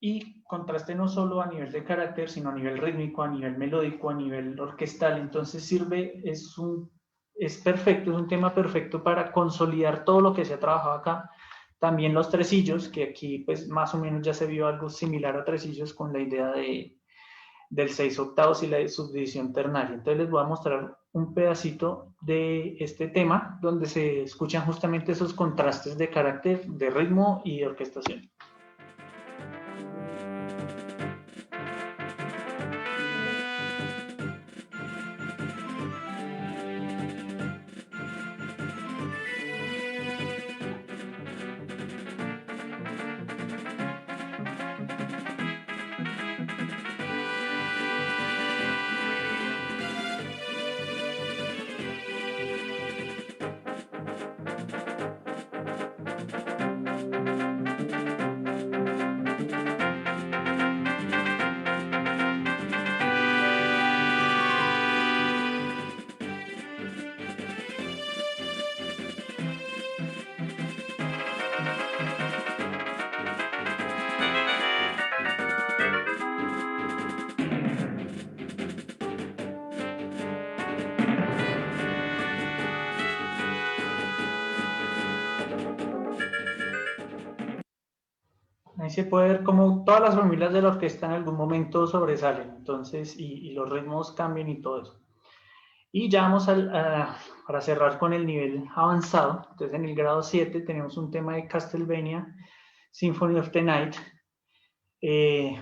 Y contraste no solo a nivel de carácter, sino a nivel rítmico, a nivel melódico, a nivel orquestal. Entonces es perfecto, es un tema perfecto para consolidar todo lo que se ha trabajado acá. También los tresillos, que aquí pues más o menos ya se vio algo similar a tresillos con la idea de del 6/8 y la subdivisión ternaria. Entonces les voy a mostrar un pedacito de este tema donde se escuchan justamente esos contrastes de carácter, de ritmo y de orquestación. Ahí se puede ver cómo todas las familias de la orquesta en algún momento sobresalen, entonces, y los ritmos cambian y todo eso. Y ya vamos para cerrar con el nivel avanzado. Entonces, en el grado 7 tenemos un tema de Castlevania Symphony of the Night.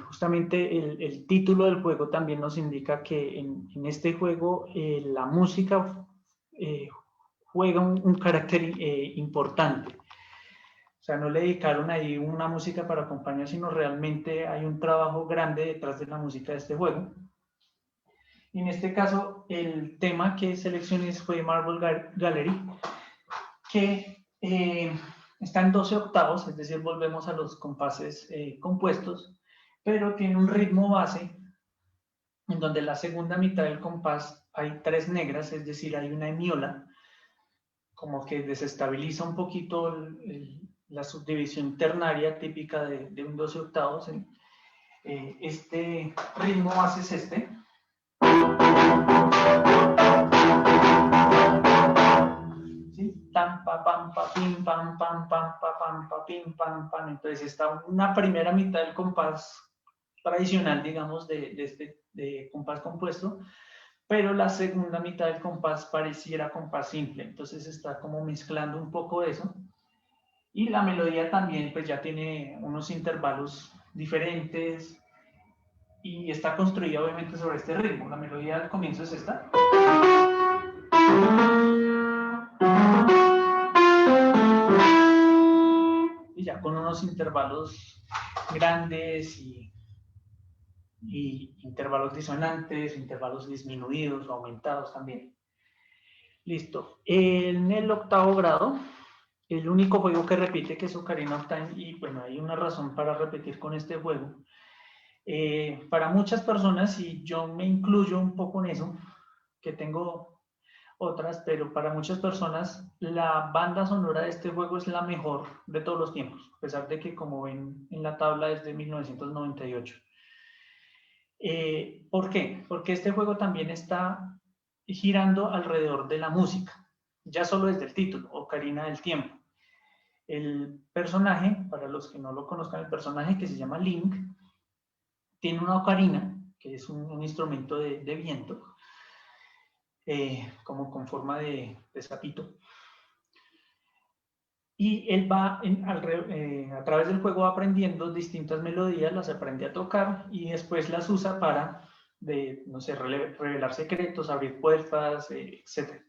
Justamente el título del juego también nos indica que en este juego la música juega un carácter importante. O sea, no le dedicaron ahí una música para acompañar, sino realmente hay un trabajo grande detrás de la música de este juego. Y en este caso, el tema que seleccioné fue Marble Gallery, que está en 12/8, es decir, volvemos a los compases compuestos, pero tiene un ritmo base en donde la segunda mitad del compás hay 3 negras, es decir, hay una hemiola, como que desestabiliza un poquito la subdivisión ternaria típica de un 12/8. Este ritmo base es este. ¿Sí? Tam, pa, pam, pa, pim, pam, pam, pam, pa, pam, pa, pim, pam, pam. Entonces está una primera mitad del compás tradicional, digamos, de compás compuesto, pero la segunda mitad del compás pareciera compás simple. Entonces está como mezclando un poco eso. Y la melodía también pues ya tiene unos intervalos diferentes y está construida obviamente sobre este ritmo. La melodía al comienzo es esta. Y ya con unos intervalos grandes y intervalos disonantes, intervalos disminuidos o aumentados también. Listo. En el 8º grado, el único juego que repite, que es Ocarina of Time, y bueno, hay una razón para repetir con este juego. Para muchas personas, y yo me incluyo un poco en eso, que tengo otras, pero para muchas personas la banda sonora de este juego es la mejor de todos los tiempos, a pesar de que, como ven en la tabla, es de 1998. ¿Por qué? Porque este juego también está girando alrededor de la música, ya solo desde el título, Ocarina del Tiempo. El personaje, para los que no lo conozcan, el personaje que se llama Link, tiene una ocarina, que es un instrumento de viento, como con forma de sapito. Y él va, a través del juego, aprendiendo distintas melodías, las aprende a tocar y después las usa para, no sé, revelar secretos, abrir puertas, etc.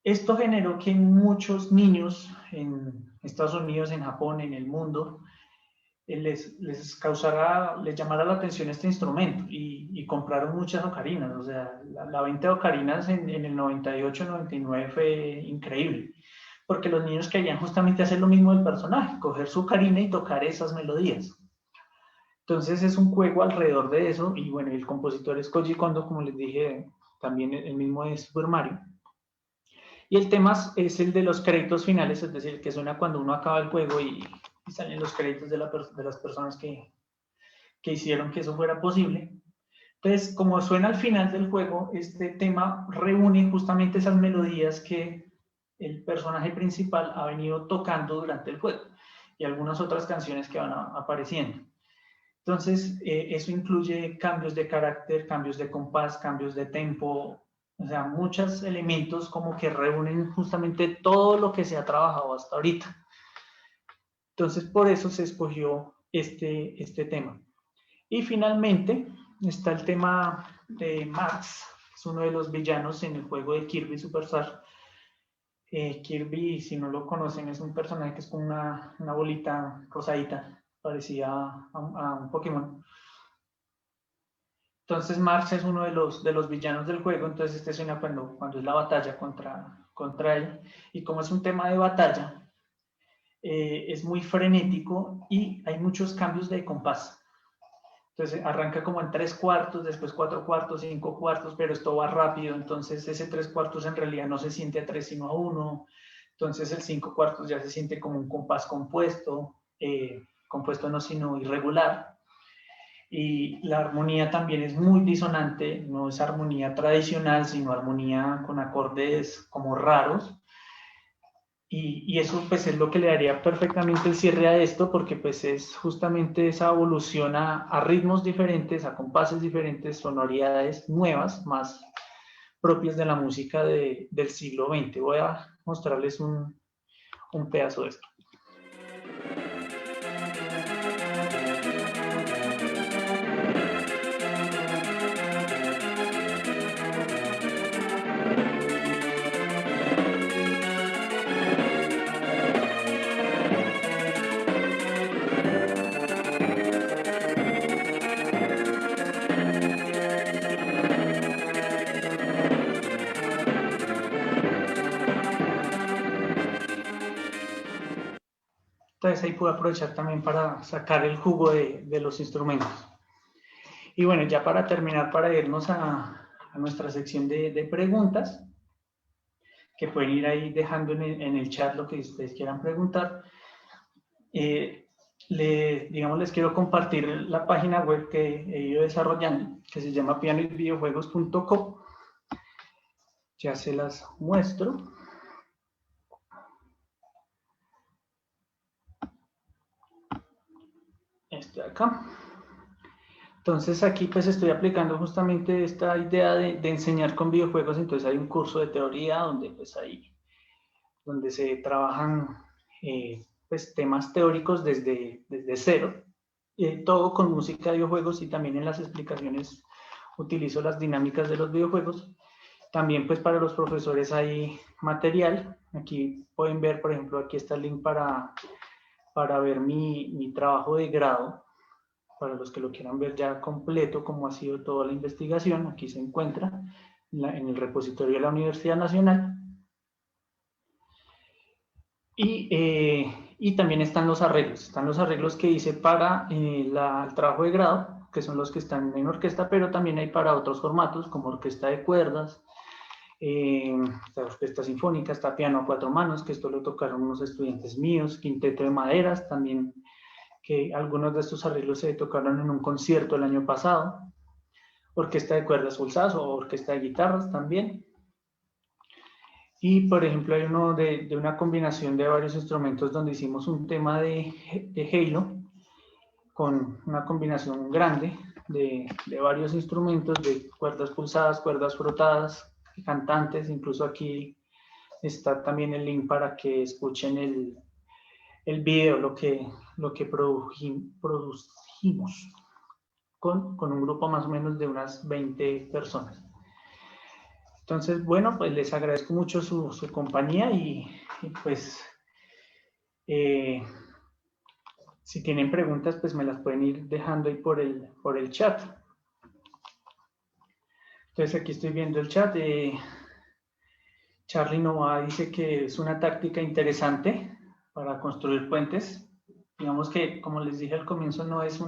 Esto generó que muchos niños en Estados Unidos, en Japón, en el mundo, les llamara la atención este instrumento y compraron muchas ocarinas. O sea, la venta de ocarinas en el 98-99 fue increíble, porque los niños querían justamente hacer lo mismo del personaje, coger su ocarina y tocar esas melodías. Entonces es un juego alrededor de eso, y bueno, el compositor es Koji Kondo, como les dije, también el mismo de Super Mario. Y el tema es el de los créditos finales, es decir, que suena cuando uno acaba el juego y salen los créditos de las personas que hicieron que eso fuera posible. Entonces, como suena al final del juego, este tema reúne justamente esas melodías que el personaje principal ha venido tocando durante el juego y algunas otras canciones que van apareciendo. Entonces, eso incluye cambios de carácter, cambios de compás, cambios de tempo, o sea, muchos elementos como que reúnen justamente todo lo que se ha trabajado hasta ahorita. Entonces, por eso se escogió este tema. Y finalmente está el tema de Max, que es uno de los villanos en el juego de Kirby Superstar. Kirby, si no lo conocen, es un personaje que es como una bolita rosadita, parecida a un Pokémon. Entonces Marx es uno de los villanos del juego, entonces este suena cuando es la batalla contra él. Y como es un tema de batalla, es muy frenético y hay muchos cambios de compás. Entonces arranca como en 3/4, después 4/4, 5/4, pero esto va rápido, entonces ese 3/4 en realidad no se siente a 3 sino a 1. Entonces el 5/4 ya se siente como un compás compuesto, compuesto no sino irregular. Y la armonía también es muy disonante, no es armonía tradicional, sino armonía con acordes como raros. Y eso pues es lo que le daría perfectamente el cierre a esto, porque pues es justamente esa evolución a ritmos diferentes, a compases diferentes, sonoridades nuevas, más propias de la música del siglo XX. Voy a mostrarles un pedazo de esto. Entonces ahí pude aprovechar también para sacar el jugo de los instrumentos. Y bueno, ya para terminar, para irnos a nuestra sección de preguntas, que pueden ir ahí dejando en el chat lo que ustedes quieran preguntar. Les quiero compartir la página web que he ido desarrollando, que se llama pianoyvideojuegos.co. Ya se las muestro. Este de acá. Entonces aquí pues estoy aplicando justamente esta idea de enseñar con videojuegos. Entonces hay un curso de teoría donde pues ahí donde se trabajan pues temas teóricos desde cero, todo con música de videojuegos, y también en las explicaciones utilizo las dinámicas de los videojuegos. También pues para los profesores hay material. Aquí pueden ver, por ejemplo, aquí está el link para ver mi trabajo de grado, para los que lo quieran ver ya completo, cómo ha sido toda la investigación. Aquí se encuentra en el repositorio de la Universidad Nacional. Y también están los arreglos que hice para el trabajo de grado, que son los que están en orquesta, pero también hay para otros formatos, como orquesta de cuerdas, orquesta sinfónica, está piano a 4 manos, que esto lo tocaron unos estudiantes míos, quinteto de maderas, también que algunos de estos arreglos se tocaron en un concierto el año pasado, orquesta de cuerdas pulsadas o orquesta de guitarras también. Y por ejemplo hay uno de una combinación de varios instrumentos donde hicimos un tema de Halo con una combinación grande de varios instrumentos, de cuerdas pulsadas, cuerdas frotadas, cantantes. Incluso aquí está también el link para que escuchen el video, lo que produjimos con un grupo más o menos de unas 20 personas. Entonces, bueno, pues les agradezco mucho su compañía y pues si tienen preguntas, pues me las pueden ir dejando ahí por el chat. Entonces aquí estoy viendo el chat. Charlie Nova dice que es una táctica interesante para construir puentes. Digamos que, como les dije al comienzo, no es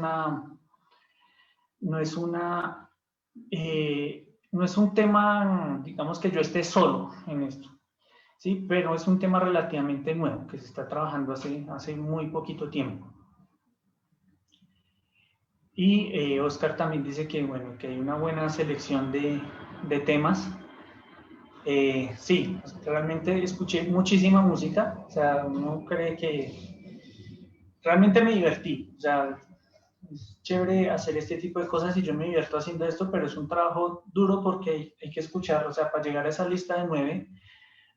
un tema, digamos, que yo esté solo en esto, ¿sí? Pero es un tema relativamente nuevo, que se está trabajando hace muy poquito tiempo. Y Oscar también dice que, bueno, que hay una buena selección de temas. Sí, realmente escuché muchísima música, o sea, uno cree que realmente me divertí, o sea, Es chévere hacer este tipo de cosas y yo me divierto haciendo esto, pero es un trabajo duro porque hay que escuchar, o sea, para llegar a esa lista de 9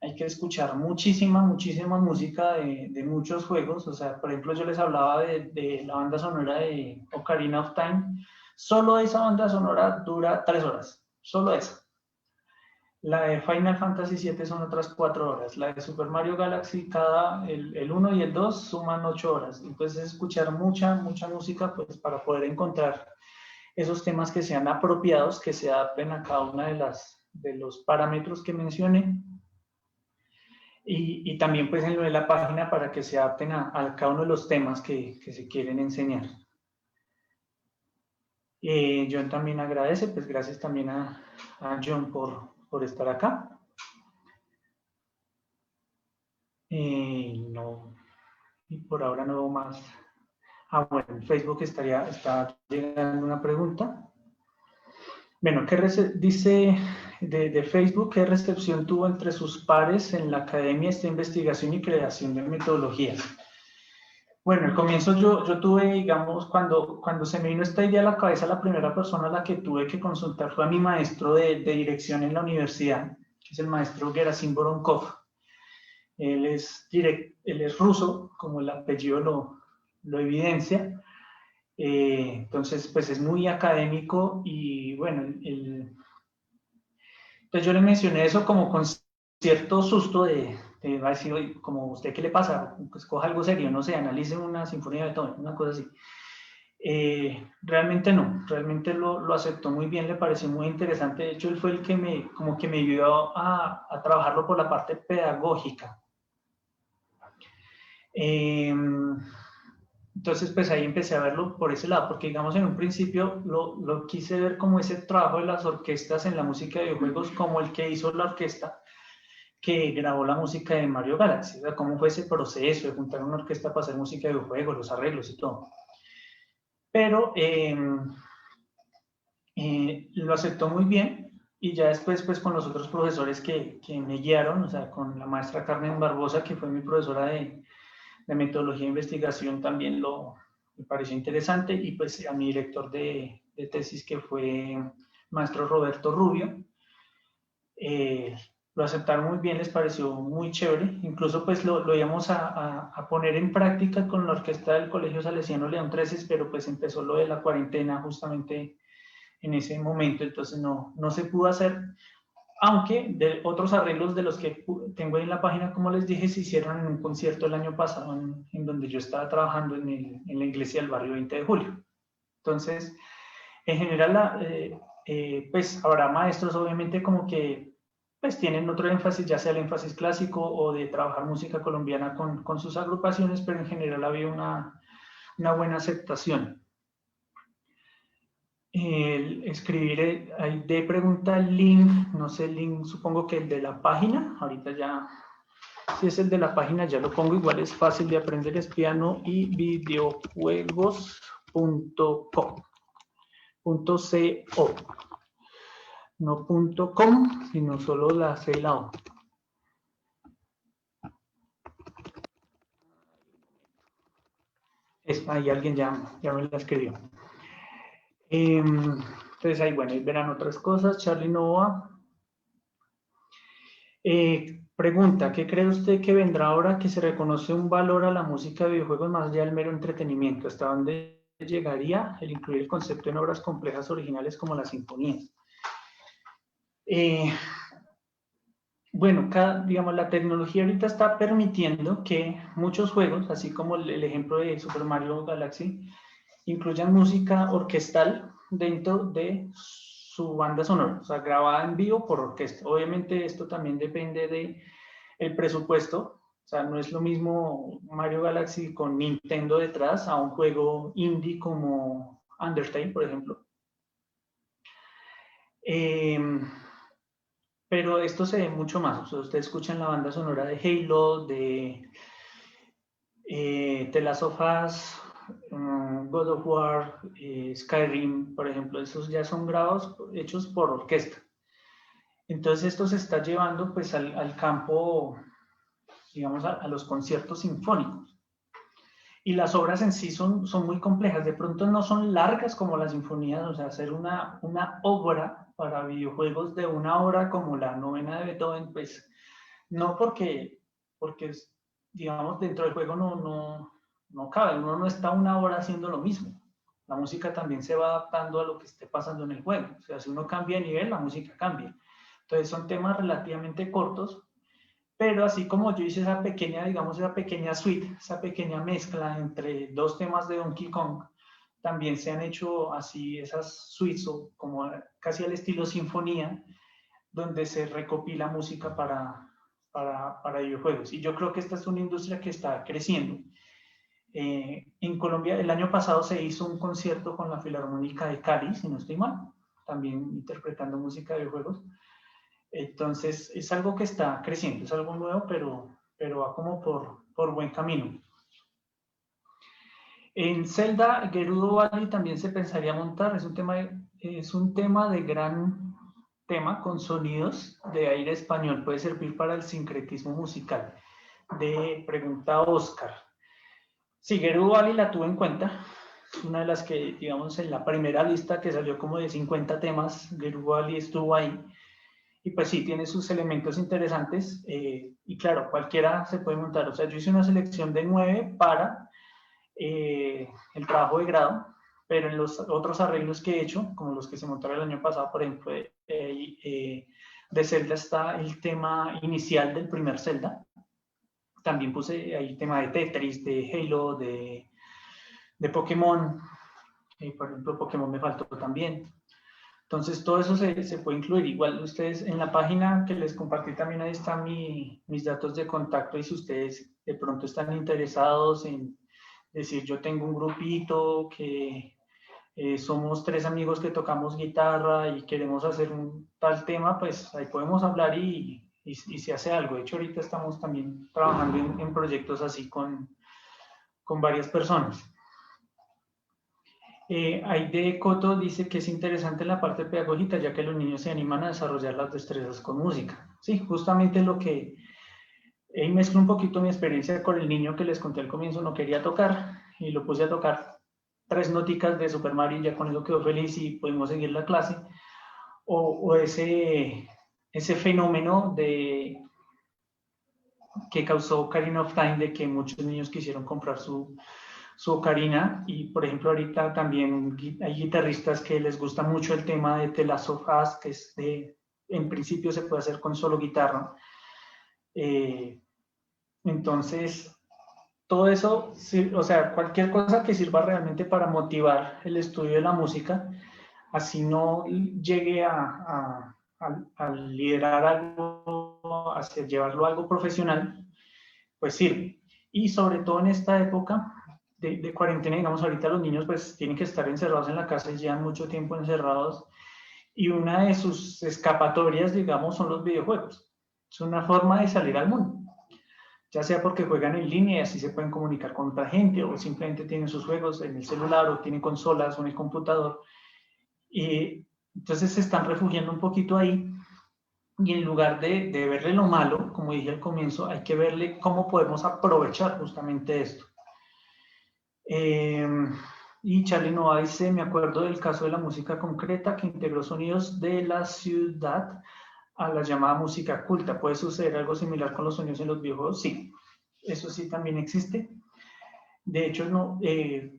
hay que escuchar muchísima música de muchos juegos. O sea, por ejemplo, yo les hablaba de la banda sonora de Ocarina of Time. Solo esa banda sonora dura 3 horas, solo esa. La de Final Fantasy VII son otras 4 horas. La de Super Mario Galaxy, el 1 y el 2 suman 8 horas. Entonces, escuchar mucha música pues, para poder encontrar esos temas que sean apropiados, que se adapten a cada uno de los parámetros que mencioné. Y también pues en lo de la página para que se adapten a cada uno de los temas que se quieren enseñar. John también agradece, pues gracias también a John por estar acá. No, y por ahora no veo más. Bueno, en Facebook está llegando una pregunta. Bueno, dice de Facebook, ¿qué recepción tuvo entre sus pares en la academia esta investigación y creación de metodologías? Bueno, al comienzo yo tuve, digamos, cuando se me vino esta idea a la cabeza, la primera persona a la que tuve que consultar fue a mi maestro de dirección en la universidad, que es el maestro Gerasim Voronkov. Él es ruso, como el apellido lo evidencia. Entonces, pues es muy académico y bueno, entonces yo le mencioné eso como con cierto susto va a decir, oye, como usted, ¿qué le pasa? Pues coja algo serio, no sé, analice una sinfonía de Beethoven, una cosa así. Realmente no, realmente lo aceptó muy bien, le pareció muy interesante. De hecho, él fue el que como que me ayudó a trabajarlo por la parte pedagógica. Entonces, pues ahí empecé a verlo por ese lado, porque digamos en un principio lo quise ver como ese trabajo de las orquestas en la música de videojuegos, como el que hizo la orquesta que grabó la música de Mario Galaxy, o sea, cómo fue ese proceso de juntar una orquesta para hacer música de videojuegos, los arreglos y todo. Pero lo aceptó muy bien y ya después pues con los otros profesores que me guiaron, o sea, con la maestra Carmen Barbosa, que fue mi profesora de metodología de investigación, también me pareció interesante, y pues a mi director de tesis, que fue maestro Roberto Rubio, lo aceptaron muy bien, les pareció muy chévere. Incluso pues lo íbamos a poner en práctica con la orquesta del Colegio Salesiano León XIII, pero pues empezó lo de la cuarentena justamente en ese momento, entonces no se pudo hacer. Aunque de otros arreglos de los que tengo ahí en la página, como les dije, se hicieron en un concierto el año pasado en donde yo estaba trabajando en la iglesia del barrio 20 de julio. Entonces, en general, pues habrá maestros obviamente como que pues tienen otro énfasis, ya sea el énfasis clásico o de trabajar música colombiana con sus agrupaciones, pero en general había una buena aceptación. Escribir ahí de pregunta el link, no sé el link, supongo que el de la página, ahorita ya, si es el de la página ya lo pongo, igual es fácil de aprender, es piano y videojuegos.co, no .com, sino solo la C y la O. Ahí alguien ya me la escribió. Entonces ahí, bueno, ahí verán otras cosas. Charlie Nova pregunta, ¿qué cree usted que vendrá ahora que se reconoce un valor a la música de videojuegos más allá del mero entretenimiento? ¿Hasta dónde llegaría el incluir el concepto en obras complejas originales como las sinfonías? Bueno, digamos, la tecnología ahorita está permitiendo que muchos juegos, así como el ejemplo de Super Mario Galaxy, incluyan música orquestal dentro de su banda sonora, o sea, grabada en vivo por orquesta. Obviamente esto también depende del presupuesto, o sea, no es lo mismo Mario Galaxy con Nintendo detrás a un juego indie como Undertale, por ejemplo. Pero esto se ve mucho más, o sea, ustedes escuchan la banda sonora de Halo, de The Last of Us, God of War, Skyrim, por ejemplo, esos ya son grabados hechos por orquesta. Entonces esto se está llevando pues al campo, digamos, a los conciertos sinfónicos. Y las obras en sí son muy complejas, de pronto no son largas como las sinfonías, o sea, hacer una obra para videojuegos de 1 hora como la novena de Beethoven, pues no porque digamos, dentro del juego no cabe, uno no está 1 hora haciendo lo mismo. La música también se va adaptando a lo que esté pasando en el juego, o sea, si uno cambia de nivel, la música cambia. Entonces son temas relativamente cortos, pero así como yo hice esa pequeña, digamos, esa pequeña suite, esa pequeña mezcla entre 2 temas de Donkey Kong, también se han hecho así esas suites o como casi al estilo sinfonía, donde se recopila música para videojuegos. Y yo creo que esta es una industria que está creciendo. En Colombia el año pasado se hizo un concierto con la Filarmónica de Cali, si no estoy mal, también interpretando música de videojuegos. Entonces, es algo que está creciendo, es algo nuevo, pero va como por buen camino. En Zelda, Gerudo Valley también se pensaría montar, es un tema de gran tema con sonidos de aire español, puede servir para el sincretismo musical. De pregunta Oscar. Sí, Gerudo Valley la tuve en cuenta, es una de las que, digamos, en la primera lista que salió como de 50 temas, Gerudo Valley estuvo ahí. Y pues sí, tiene sus elementos interesantes y claro, cualquiera se puede montar. O sea, yo hice una selección de 9 para el trabajo de grado, pero en los otros arreglos que he hecho, como los que se montaron el año pasado, por ejemplo, de Zelda está el tema inicial del primer Zelda. También puse ahí tema de Tetris, de Halo, de Pokémon. Por ejemplo, Pokémon me faltó también. Entonces, todo eso se puede incluir. Igual ustedes en la página que les compartí también ahí están mis datos de contacto y si ustedes de pronto están interesados en decir yo tengo un grupito que somos 3 amigos que tocamos guitarra y queremos hacer un tal tema, pues ahí podemos hablar y se hace algo. De hecho, ahorita estamos también trabajando en proyectos así con varias personas. Aide Coto dice que es interesante la parte pedagógica, ya que los niños se animan a desarrollar las destrezas con música. Sí, justamente lo que mezclo un poquito mi experiencia con el niño que les conté al comienzo, no quería tocar y lo puse a tocar 3 noticas de Super Mario y ya con eso quedó feliz y pudimos seguir la clase. O ese fenómeno que causó Ocarina of Time de que muchos niños quisieron comprar su ocarina y por ejemplo ahorita también hay guitarristas que les gusta mucho el tema de The Last of Us, que es en principio se puede hacer con solo guitarra. Entonces todo eso, o sea, cualquier cosa que sirva realmente para motivar el estudio de la música, así no llegue a liderar algo, hacia llevarlo a algo profesional, pues sirve. Y sobre todo en esta época de cuarentena, digamos, ahorita los niños pues tienen que estar encerrados en la casa y llevan mucho tiempo encerrados y una de sus escapatorias, digamos, son los videojuegos. Es una forma de salir al mundo, ya sea porque juegan en línea y así se pueden comunicar con otra gente o simplemente tienen sus juegos en el celular o tienen consolas o en el computador. Y entonces se están refugiando un poquito ahí y en lugar de verle lo malo, como dije al comienzo, hay que verle cómo podemos aprovechar justamente esto. Y Charlie Nova dice, me acuerdo del caso de la música concreta que integró sonidos de la ciudad a la llamada música culta. ¿Puede suceder algo similar con los sonidos en los videojuegos? Sí, eso sí también existe. De hecho, no,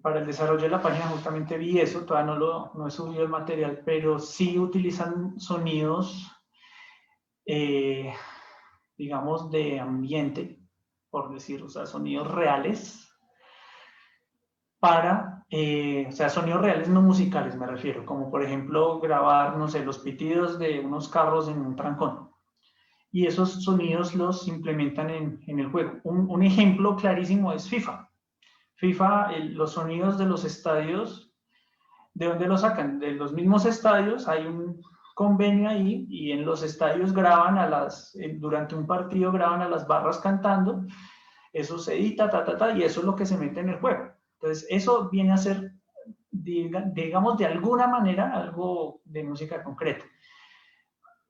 para el desarrollo de la página justamente vi eso, todavía no he subido el material, pero sí utilizan sonidos, digamos, de ambiente, por decir, o sea, sonidos reales, o sea, sonidos reales no musicales me refiero, como por ejemplo grabar, no sé, los pitidos de unos carros en un trancón. Y esos sonidos los implementan en el juego. Un ejemplo clarísimo es FIFA. FIFA, los sonidos de los estadios, ¿de dónde los sacan? De los mismos estadios, hay un convenio ahí y en los estadios graban durante un partido graban a las barras cantando, eso se edita, y eso es lo que se mete en el juego. Entonces, eso viene a ser, digamos, de alguna manera, algo de música concreta.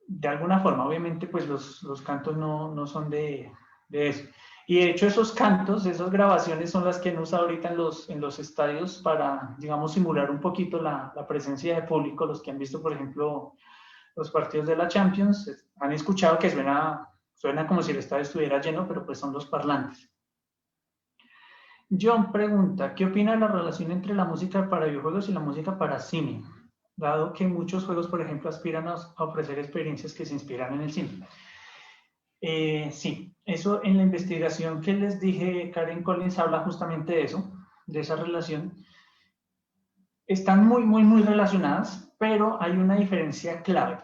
De alguna forma, obviamente, pues los cantos no son de de eso. Y de hecho esos cantos, esas grabaciones son las que han usado ahorita en los estadios para, digamos, simular un poquito la presencia de público. Los que han visto, por ejemplo, los partidos de la Champions, han escuchado que suena como si el estadio estuviera lleno, pero pues son los parlantes. John pregunta, ¿qué opina de la relación entre la música para videojuegos y la música para cine? Dado que muchos juegos, por ejemplo, aspiran a ofrecer experiencias que se inspiran en el cine. Sí, eso en la investigación que les dije, Karen Collins habla justamente de eso, de esa relación. Están muy relacionadas, pero hay una diferencia clave.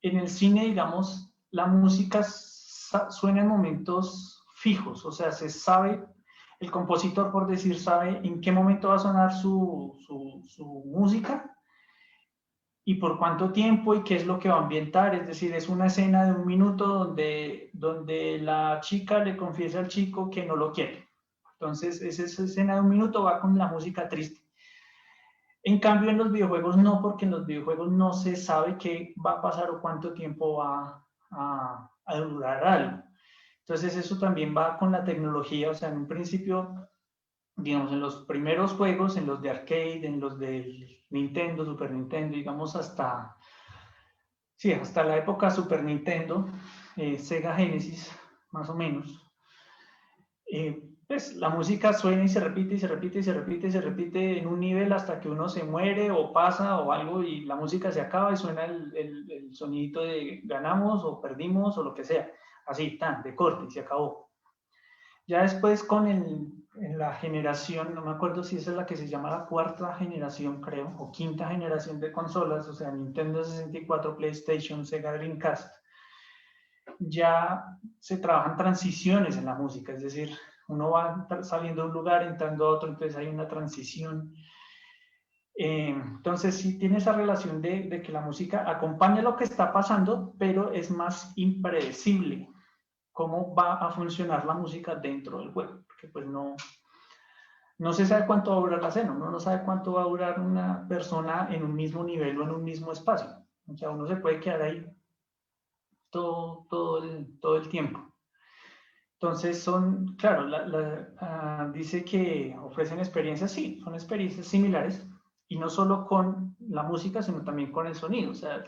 En el cine, digamos, la música suena en momentos fijos, o sea, se sabe, el compositor, por decir, sabe en qué momento va a sonar su música y por cuánto tiempo y qué es lo que va a ambientar. Es decir, es una escena de 1 minuto donde la chica le confiesa al chico que no lo quiere. Entonces, esa escena de 1 minuto va con la música triste. En cambio, en los videojuegos no, porque en los videojuegos no se sabe qué va a pasar o cuánto tiempo va a durar algo. Entonces, eso también va con la tecnología. O sea, en un principio, digamos, en los primeros juegos, en los de arcade, en los de Nintendo, Super Nintendo, digamos hasta la época Super Nintendo, Sega Genesis, más o menos, pues la música suena y se repite y se repite y se repite y se repite en un nivel hasta que uno se muere o pasa o algo y la música se acaba y suena el sonidito de ganamos o perdimos o lo que sea, así, de corte y se acabó. Ya después en la generación, no me acuerdo si esa es la que se llama la 4ª generación, creo, o 5ª generación de consolas, o sea, Nintendo 64, PlayStation, Sega Dreamcast, ya se trabajan transiciones en la música, es decir, uno va saliendo de un lugar, entrando a otro, entonces hay una transición. Entonces sí tiene esa relación de que la música acompaña lo que está pasando, pero es más impredecible cómo va a funcionar la música dentro del juego, porque pues no se sabe cuánto va a durar la escena, uno no sabe cuánto va a durar una persona en un mismo nivel o en un mismo espacio. O sea, uno se puede quedar ahí todo el tiempo. Entonces claro, dice que ofrecen experiencias, sí, son experiencias similares, y no solo con la música, sino también con el sonido. O sea,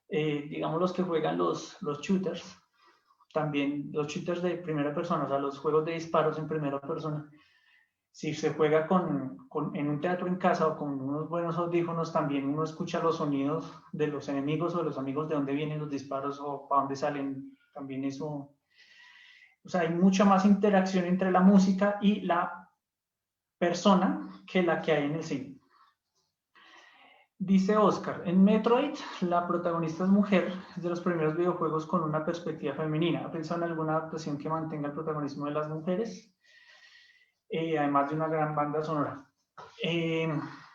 digamos los que juegan los shooters, también los shooters de primera persona, o sea, los juegos de disparos en primera persona, si se juega en un teatro en casa o con unos buenos audífonos, también uno escucha los sonidos de los enemigos o de los amigos, de dónde vienen los disparos o para dónde salen, también eso. O sea, hay mucha más interacción entre la música y la persona que la que hay en el cine. Dice Oscar, en Metroid la protagonista es mujer, es de los primeros videojuegos con una perspectiva femenina. ¿Ha pensado en alguna adaptación que mantenga el protagonismo de las mujeres? Además de una gran banda sonora.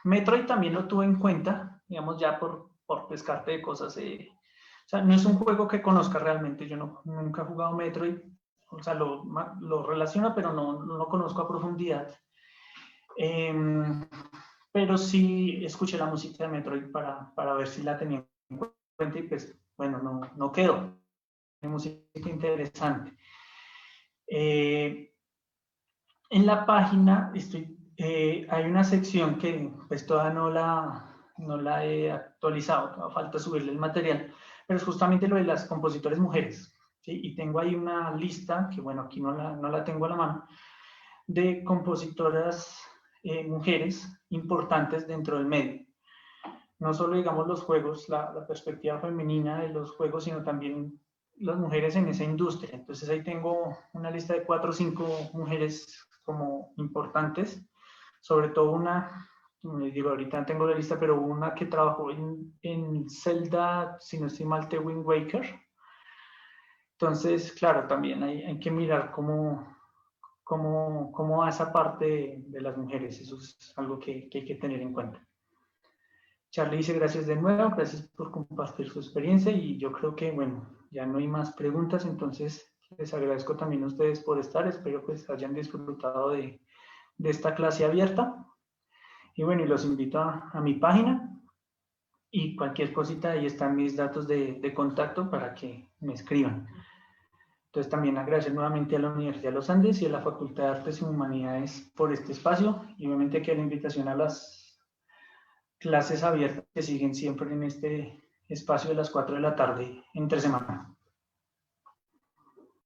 Metroid también lo tuve en cuenta, digamos ya por pescarte de cosas. O sea, no es un juego que conozca realmente, yo nunca he jugado Metroid. O sea, lo relaciona, pero no lo conozco a profundidad. Pero sí escuché la música de Metroid para ver si la tenía en cuenta y pues, bueno, no quedó. Hay música interesante. En la página hay una sección que pues todavía no la he actualizado, todavía falta subirle el material, pero es justamente lo de las compositores mujeres. ¿Sí? Y tengo ahí una lista, que bueno, aquí no la tengo a la mano, de compositoras mujeres importantes dentro del medio. No solo, digamos, los juegos, la perspectiva femenina de los juegos, sino también las mujeres en esa industria. Entonces ahí tengo una lista de 4 o 5 mujeres como importantes, sobre todo una, digo, ahorita tengo la lista, pero una que trabajó en Zelda, si no estoy mal, The Wind Waker. Entonces, claro, también hay que mirar cómo va esa parte de las mujeres. Eso es algo que hay que tener en cuenta. Charlie dice gracias de nuevo, gracias por compartir su experiencia y yo creo que, bueno, ya no hay más preguntas, entonces les agradezco también a ustedes por estar, espero pues hayan disfrutado de esta clase abierta y bueno, y los invito a mi página y cualquier cosita, ahí están mis datos de contacto para que me escriban. Entonces también agradecer nuevamente a la Universidad de los Andes y a la Facultad de Artes y Humanidades por este espacio y obviamente que la invitación a las clases abiertas que siguen siempre en este espacio de las 4 de la tarde entre semana.